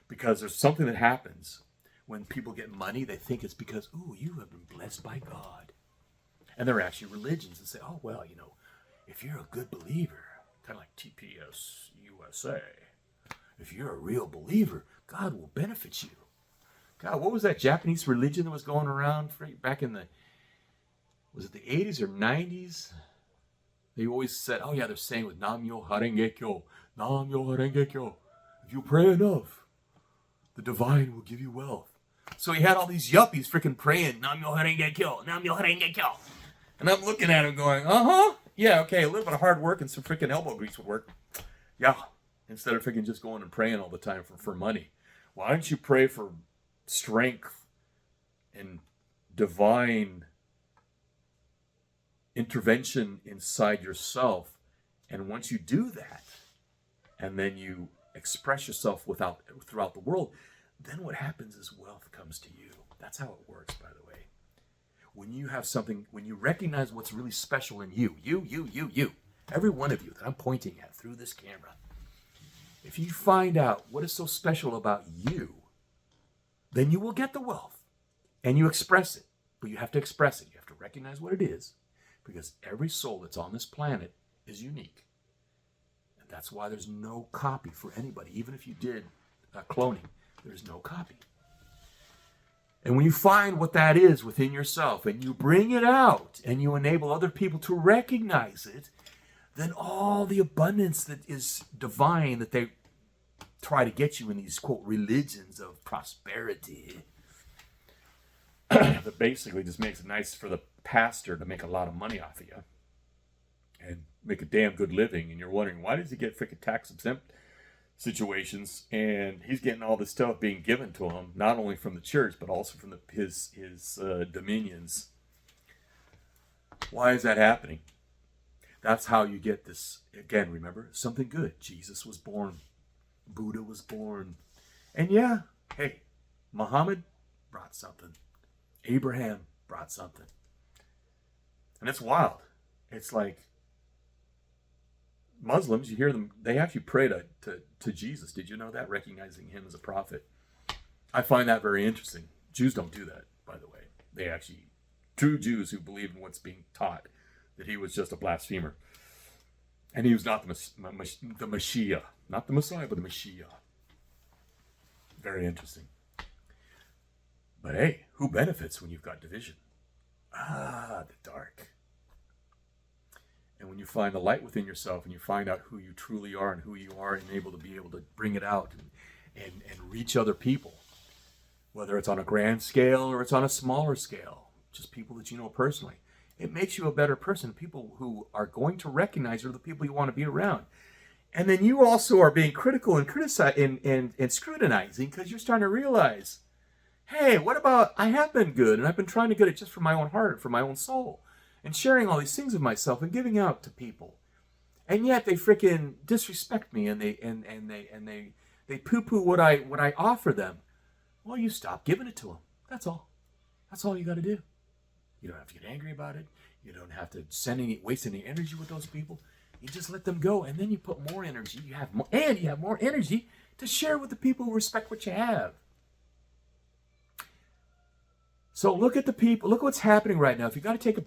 Because there's something that happens when people get money, they think it's because, ooh, you have been blessed by God. And there are actually religions that say, oh, well, if you're a good believer, kind of like TPS USA, if you're a real believer, God will benefit you. God, what was that Japanese religion that was going around back in was it the 80s or 90s? They always said, oh yeah, they're saying with Nam-myo Harenge-kyo, Nam-myo Harenge-kyo. If you pray enough, the divine will give you wealth. So he had all these yuppies freaking praying, Nam-myo Harenge-kyo, Nam-myo Harenge-kyo. And I'm looking at him going, yeah, okay, a little bit of hard work and some freaking elbow grease would work. Yeah, instead of freaking just going and praying all the time for money. Why don't you pray for strength and divine intervention inside yourself? And once you do that, and then you express yourself throughout the world, then what happens is wealth comes to you. That's how it works, by the way. When you have something, when you recognize what's really special in you, every one of you that I'm pointing at through this camera, if you find out what is so special about you, then you will get the wealth and you express it. But you have to express it. You have to recognize what it is, because every soul that's on this planet is unique. And that's why there's no copy for anybody. Even if you did cloning, there's no copy. And when you find what that is within yourself and you bring it out and you enable other people to recognize it, then all the abundance that is divine that they try to get you in these, quote, religions of prosperity, that basically just makes it nice for the pastor to make a lot of money off of you and make a damn good living. And you're wondering, why does he get freaking tax exempt situations? And he's getting all this stuff being given to him, not only from the church, but also from his dominions. Why is that happening? That's how you get this. Again, remember, something good. Jesus was born. Buddha was born. And yeah, hey, Muhammad brought something. Abraham brought something. And it's wild. It's like Muslims, you hear them, they actually pray to Jesus. Did you know that? Recognizing him as a prophet. I find that very interesting. Jews don't do that, by the way. They actually, true Jews who believe in what's being taught, that he was just a blasphemer. And he was not the Mashiach. Not the Messiah, but the Mashiach. Very interesting. But hey, who benefits when you've got division? The dark. And when you find the light within yourself and you find out who you truly are and who you are and able to bring it out and reach other people, whether it's on a grand scale or it's on a smaller scale, just people that you know personally. It makes you a better person. People who are going to recognize are the people you want to be around. And then you also are being critical and criticizing and scrutinizing because you're starting to realize, hey, what about I have been good and I've been trying to get it just for my own heart, for my own soul, and sharing all these things of myself and giving out to people. And yet they freaking disrespect me and they poo-poo what I offer them. Well, you stop giving it to them. That's all. That's all you got to do. You don't have to get angry about it. You don't have to waste any energy with those people. You just let them go, and then you put more energy. You have more energy to share with the people who respect what you have. So look at the people. Look what's happening right now. If you got to take a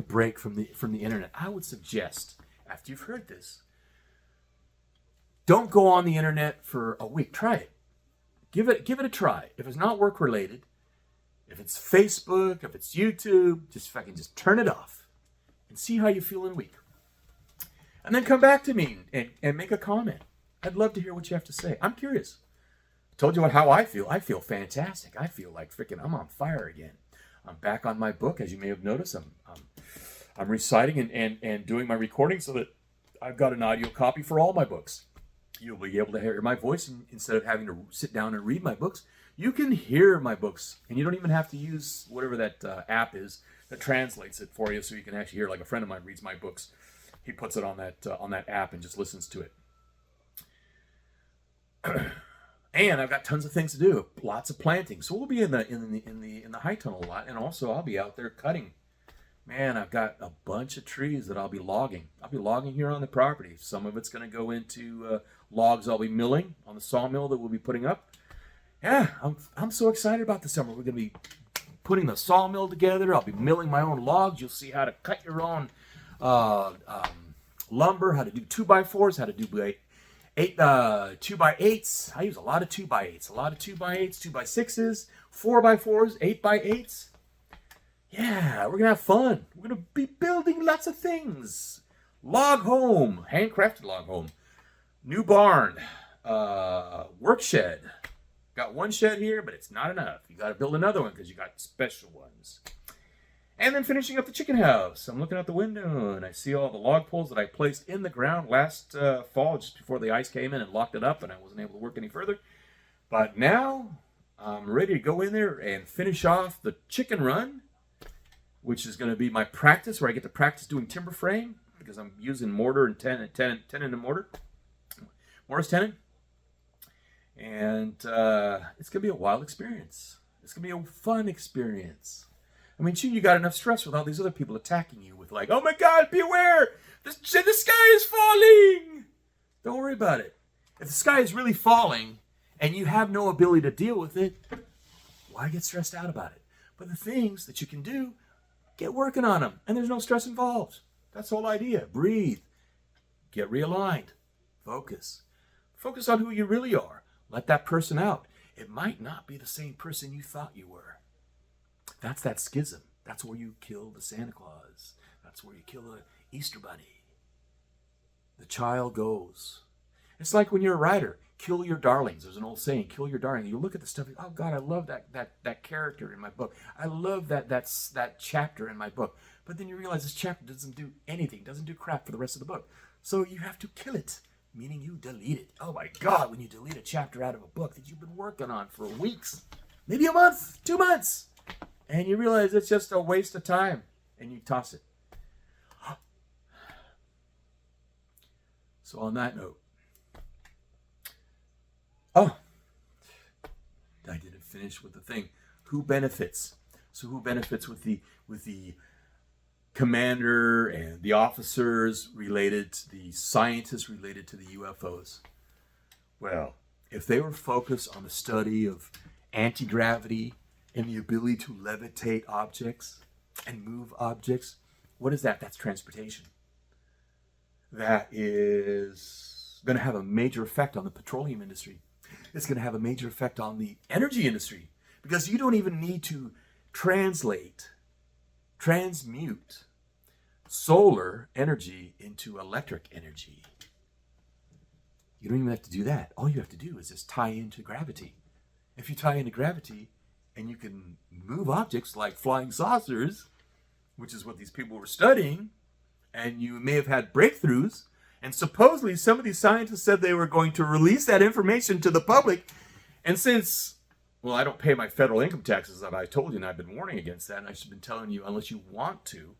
break from the internet. I would suggest, after you've heard this, don't go on the internet for a week. Try it. Give it a try. If it's not work related, if it's Facebook, if it's YouTube, just turn it off and see how you feel in a week. And then come back to me and make a comment. I'd love to hear what you have to say. I'm curious. I told you how I feel. I feel fantastic. I feel like freaking I'm on fire again. I'm back on my book, as you may have noticed. I'm reciting and doing my recording so that I've got an audio copy for all my books. You'll be able to hear my voice instead of having to sit down and read my books. You can hear my books, and you don't even have to use whatever that app is that translates it for you, so you can actually hear. Like a friend of mine reads my books. He puts it on that app and just listens to it. And I've got tons of things to do, lots of planting. So we'll be in the high tunnel a lot, and also I'll be out there cutting. Man, I've got a bunch of trees that I'll be logging. I'll be logging here on the property. Some of it's going to go into logs I'll be milling on the sawmill that we'll be putting up. Yeah, I'm so excited about the summer. We're going to be putting the sawmill together. I'll be milling my own logs. You'll see how to cut your own lumber, how to do 2x4s, how to do 2x8s. I use a lot of 2x8s, 2x6s, 4x4s, 8x8s. Yeah, we're going to have fun. We're going to be building lots of things. Log home, handcrafted log home, new barn, work shed. Got one shed here, but it's not enough. You got to build another one because you got special ones. And then finishing up the chicken house. I'm looking out the window and I see all the log poles that I placed in the ground last fall, just before the ice came in and locked it up and I wasn't able to work any further. But now I'm ready to go in there and finish off the chicken run, which is going to be my practice, where I get to practice doing timber frame because I'm using mortar and tenon and mortar. Mortise tenon. And it's going to be a wild experience. It's going to be a fun experience. I mean, you got enough stress with all these other people attacking you with like, oh my God, beware, the sky is falling. Don't worry about it. If the sky is really falling and you have no ability to deal with it, why get stressed out about it? But the things that you can do, get working on them. And there's no stress involved. That's the whole idea. Breathe. Get realigned. Focus. Focus on who you really are. Let that person out. It might not be the same person you thought you were. That's that schism. That's where you kill the Santa Claus. That's where you kill the Easter Bunny. The child goes. It's like when you're a writer, kill your darlings. There's an old saying, kill your darling. You look at the stuff, oh God, I love that character in my book. I love that chapter in my book. But then you realize this chapter doesn't do anything, doesn't do crap for the rest of the book. So you have to kill it, meaning you delete it. Oh my God, when you delete a chapter out of a book that you've been working on for weeks, maybe a month, 2 months, and you realize it's just a waste of time, and you toss it. So on that note, oh, I didn't finish with the thing. Who benefits? So who benefits with the commander and the officers related to the scientists related to the UFOs? Well, if they were focused on the study of anti-gravity and the ability to levitate objects and move objects, what is that? That's transportation. That is going to have a major effect on the petroleum industry. It's going to have a major effect on the energy industry, because you don't even need to transmute solar energy into electric energy. You don't even have to do that. All you have to do is just tie into gravity. if you tie into gravity and you can move objects like flying saucers, which is what these people were studying, and you may have had breakthroughs, and supposedly some of these scientists said they were going to release that information to the public. And since, well, I don't pay my federal income taxes, that I told you, and I've been warning against that, and I should have been telling you unless you want to.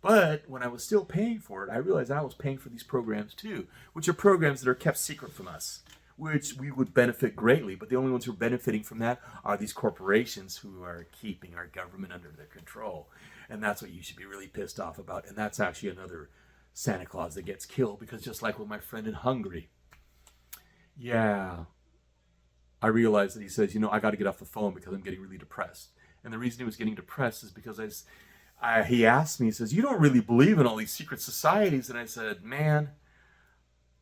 But when I was still paying for it, I realized I was paying for these programs too, which are programs that are kept secret from us, which we would benefit greatly. But the only ones who are benefiting from that are these corporations who are keeping our government under their control. And that's what you should be really pissed off about. And that's actually another Santa Claus that gets killed, because just like with my friend in Hungary, yeah, I realized that he says, I got to get off the phone because I'm getting really depressed. And the reason he was getting depressed is because he asked me, he says, you don't really believe in all these secret societies. And I said, man,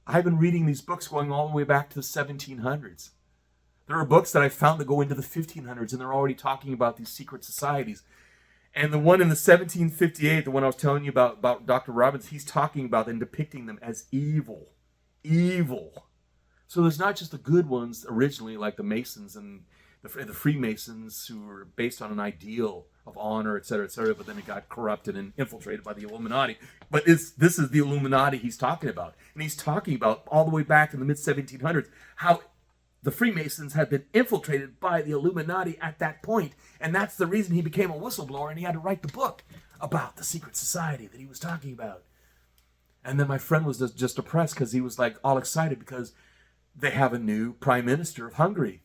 I've been reading these books going all the way back to the 1700s. There are books that I found that go into the 1500s, and they're already talking about these secret societies. And the one in the 1758, the one I was telling you about Dr. Robbins, he's talking about and depicting them as evil. Evil. So there's not just the good ones originally, like the Masons and the Freemasons, who were based on an ideal of honor, et cetera, but then it got corrupted and infiltrated by the Illuminati. But this is the Illuminati he's talking about. And he's talking about all the way back in the mid-1700s, how the Freemasons had been infiltrated by the Illuminati at that point. And that's the reason he became a whistleblower, and he had to write the book about the secret society that he was talking about. And then my friend was just depressed because he was like all excited because they have a new prime minister of Hungary.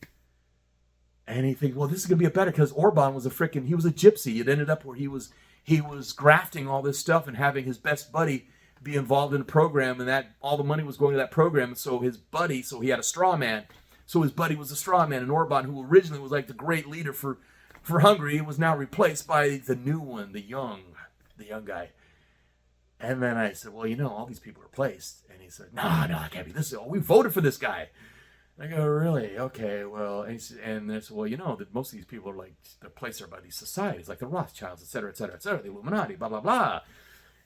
And he thinks, well, this is going to be better, because Orban was he was a gypsy. It ended up where he was grafting all this stuff and having his best buddy be involved in a program, and that all the money was going to that program. And so he had a straw man. So his buddy was a straw man, and Orban, who originally was like the great leader for Hungary, was now replaced by the new one, the young guy. And then I said, well, all these people are placed. And he said, no, I can't be this. We voted for this guy. I go, really? Okay, well, and they said, well, that most of these people are they're placed there by these societies, like the Rothschilds, et cetera, the Illuminati, blah, blah, blah.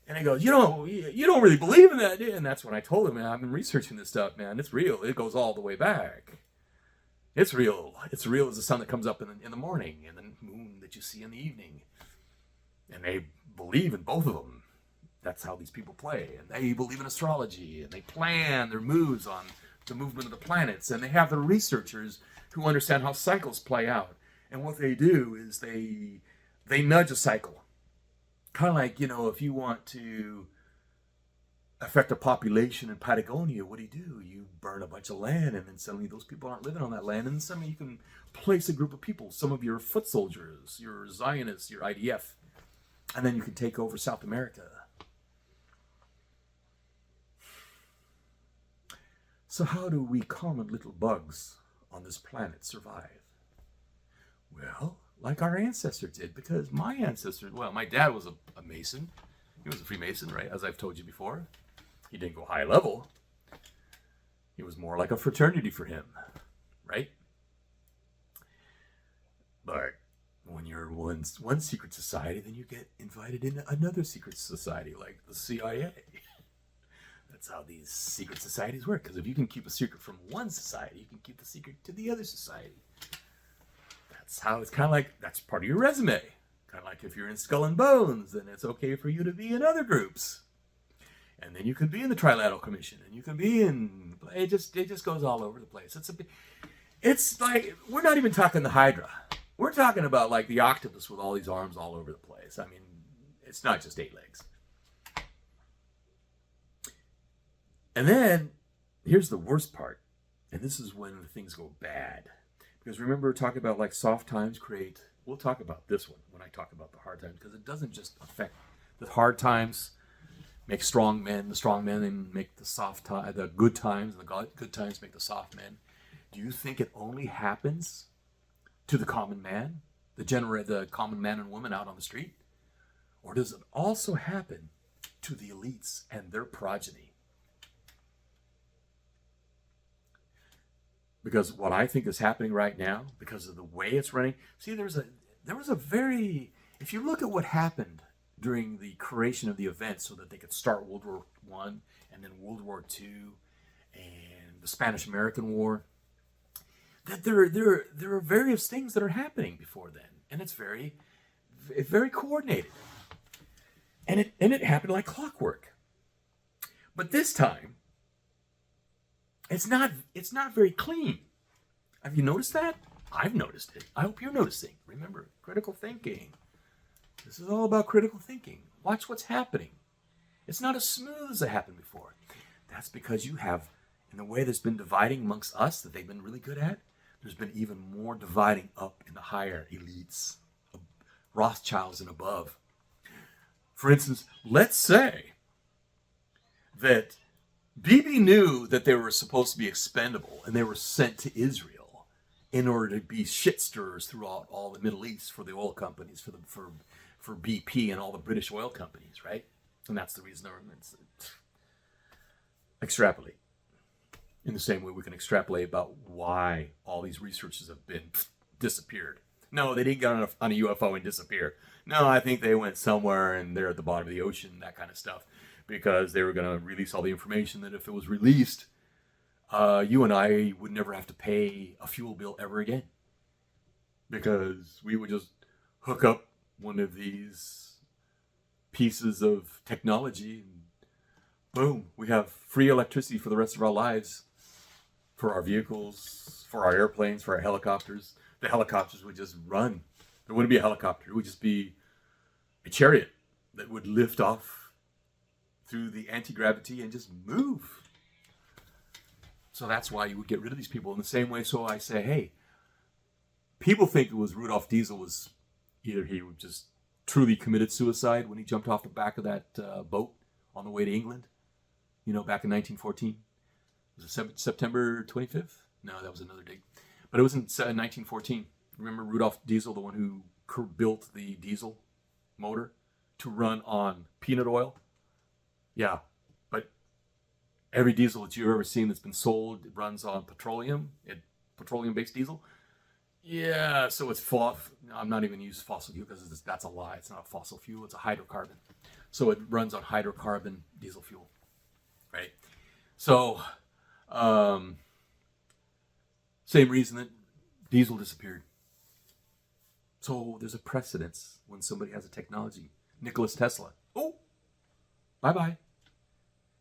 And he goes, you don't really believe in that, do you? And that's when I told him, man, I've been researching this stuff, man. It's real. It goes all the way back. It's real. It's real as the sun that comes up in the morning and the moon that you see in the evening. And they believe in both of them. That's how these people play. And they believe in astrology, and they plan their moves on the movement of the planets, and they have the researchers who understand how cycles play out. And what they do is they nudge a cycle. Kind of like, if you want to affect a population in Patagonia, what do? You burn a bunch of land, and then suddenly those people aren't living on that land, and then suddenly you can place a group of people, some of your foot soldiers, your Zionists, your IDF, and then you can take over South America. So how do we common little bugs on this planet survive? Well, like our ancestors did, because my dad was a Mason. He was a Freemason, right? As I've told you before. He didn't go high level. It was more like a fraternity for him, right? But when you're one secret society, then you get invited into another secret society, like the CIA. That's how these secret societies work. Because if you can keep a secret from one society, you can keep the secret to the other society. That's how it's kind of like, that's part of your resume. Kind of like if you're in Skull and Bones, then it's okay for you to be in other groups. And then you can be in the Trilateral Commission, and you can be in, it just goes all over the place. It's like, we're not even talking the Hydra. We're talking about like the octopus with all these arms all over the place. I mean, it's not just 8 legs. And then, here's the worst part. And this is when things go bad. Because remember, talking about like soft times we'll talk about this one when I talk about the hard times. Because it doesn't just affect the hard times, make strong men. The strong men then make the good times. And the good times make the soft men. Do you think it only happens to the common man? The common man and woman out on the street? Or does it also happen to the elites and their progeny? Because what I think is happening right now, because of the way it's running, see, there was a very, if you look at what happened during the creation of the event so that they could start World War I and then World War II and the Spanish-American War, that there are various things that are happening before then, and it's very coordinated, and it happened like clockwork. But this time, it's not very clean. Have you noticed that? I've noticed it. I hope you're noticing. Remember, critical thinking. This is all about critical thinking. Watch what's happening. It's not as smooth as it happened before. That's because you have, in the way there's been dividing amongst us that they've been really good at, there's been even more dividing up in the higher elites, Rothschilds and above. For instance, let's say that Bibi knew that they were supposed to be expendable and they were sent to Israel in order to be shit stirrers throughout all the Middle East for the oil companies, for BP and all the British oil companies, right? And that's the reason they're extrapolate. In the same way we can extrapolate about why all these researchers have been disappeared. No, they didn't get on a UFO and disappear. No, I think they went somewhere and they're at the bottom of the ocean, that kind of stuff, because they were going to release all the information that if it was released, you and I would never have to pay a fuel bill ever again, because we would just hook up one of these pieces of technology and boom, we have free electricity for the rest of our lives, for our vehicles, for our airplanes, for our helicopters. The helicopters would just run. There wouldn't be a helicopter. It would just be a chariot that would lift off through the anti-gravity and just move. So that's why you would get rid of these people in the same way. So I say, hey, people think it was Rudolf Diesel was either he just truly committed suicide when he jumped off the back of that boat on the way to England, back in 1914. Was it September 25th? No, that was another date. But it was in 1914. Remember Rudolf Diesel, the one who built the diesel motor to run on peanut oil? Yeah, but every diesel that you've ever seen that's been sold runs on petroleum-based diesel. Yeah, so it's I'm not even using fossil fuel because that's a lie. It's not a fossil fuel. It's a hydrocarbon. So it runs on hydrocarbon diesel fuel, right? So same reason that diesel disappeared. So there's a precedence when somebody has a technology. Nikola Tesla. Oh, bye-bye.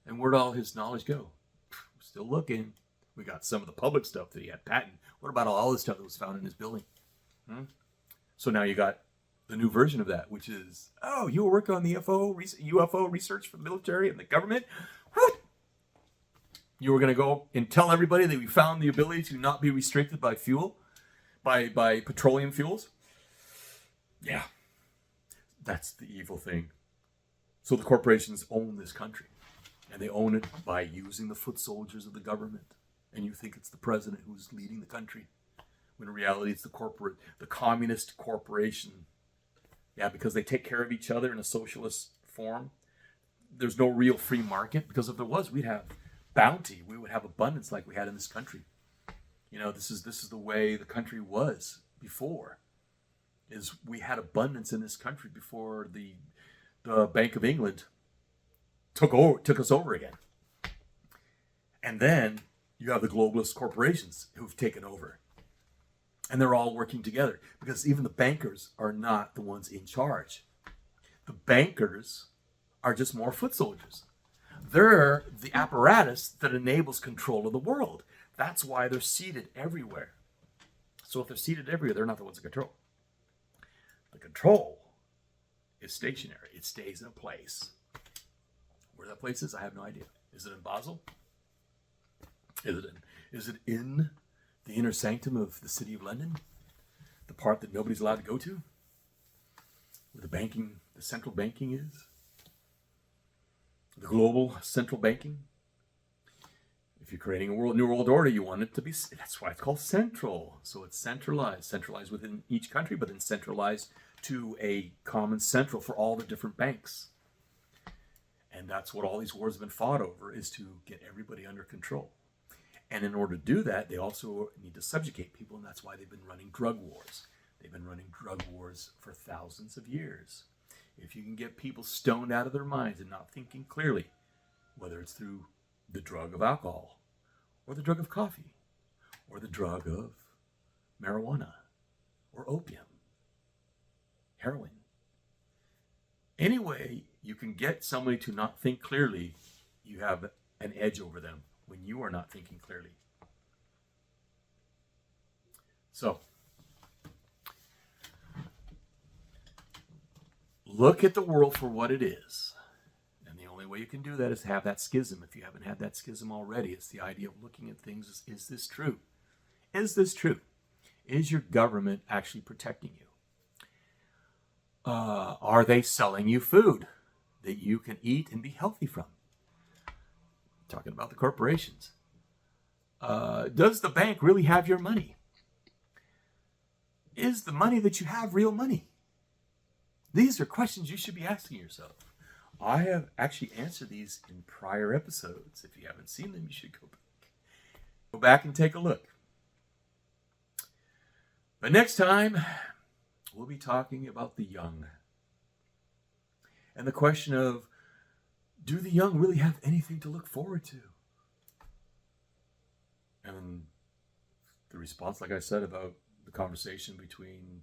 And where'd all his knowledge go? We're still looking. We got some of the public stuff that he had patent. What about all the stuff that was found in his building? So now you got the new version of that, which is, you were working on the UFO research for the military and the government? What? You were going to go and tell everybody that we found the ability to not be restricted by fuel, by petroleum fuels? Yeah, that's the evil thing. So the corporations own this country, and they own it by using the foot soldiers of the government. And you think it's the president who's leading the country, when in reality it's the communist corporation. Yeah, because they take care of each other in a socialist form. There's no real free market, because if there was, we'd have bounty. We would have abundance like we had in this country. This is the way the country was before. Is we had abundance in this country before the Bank of England took us over again. And then you have the globalist corporations who've taken over. And they're all working together, because even the bankers are not the ones in charge. The bankers are just more foot soldiers. They're the apparatus that enables control of the world. That's why they're seated everywhere. So if they're seated everywhere, they're not the ones in control. The control is stationary. It stays in a place. Where that place is, I have no idea. Is it in Basel? Is it in the inner sanctum of the city of London? The part that nobody's allowed to go to? Where the central banking is? The global central banking? If you're creating a new world order, you want it to be, that's why it's called central. So it's centralized within each country, but then centralized to a common central for all the different banks. And that's what all these wars have been fought over, is to get everybody under control. And in order to do that, they also need to subjugate people, and that's why they've been running drug wars. They've been running drug wars for thousands of years. If you can get people stoned out of their minds and not thinking clearly, whether it's through the drug of alcohol, or the drug of coffee, or the drug of marijuana or opium, heroin. Any way you can get somebody to not think clearly, you have an edge over them when you are not thinking clearly. So, look at the world for what it is. And the only way you can do that is have that schism. If you haven't had that schism already, it's the idea of looking at things. Is this true? Is this true? Is your government actually protecting you? Are they selling you food that you can eat and be healthy from? Talking about the corporations. Does the bank really have your money? Is the money that you have real money? These are questions you should be asking yourself. I have actually answered these in prior episodes. If you haven't seen them, you should go back. Go back and take a look. But next time, we'll be talking about the young. And the question of, do the young really have anything to look forward to? And the response, like I said, about the conversation between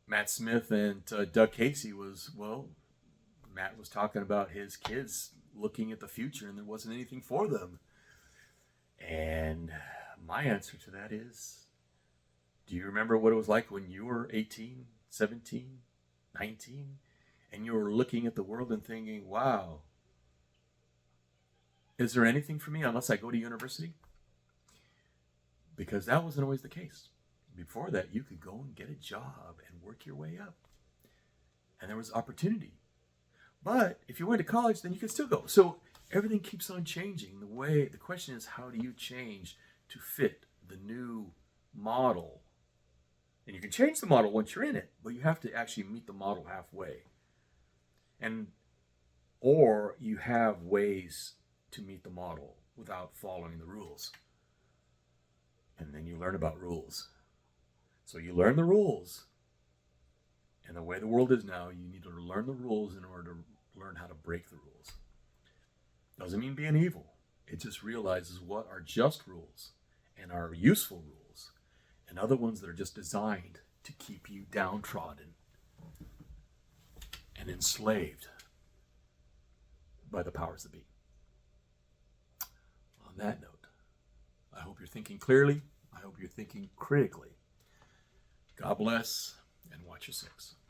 Matt Smith and Doug Casey was, well, Matt was talking about his kids looking at the future and there wasn't anything for them. And my answer to that is, do you remember what it was like when you were 18, 17, 19, and you were looking at the world and thinking, wow, is there anything for me unless I go to university? Because that wasn't always the case. Before that, you could go and get a job and work your way up. And there was opportunity. But if you went to college, then you could still go. So everything keeps on changing. The question is, how do you change to fit the new model? And you can change the model once you're in it, but you have to actually meet the model halfway. Or you have ways to meet the model without following the rules. And then you learn about rules. So you learn the rules. And the way the world is now, you need to learn the rules in order to learn how to break the rules. Doesn't mean being evil. It just realizes what are just rules and are useful rules, and other ones that are just designed to keep you downtrodden and enslaved by the powers that be. On that note, I hope you're thinking clearly. I hope you're thinking critically. God bless, and watch your six.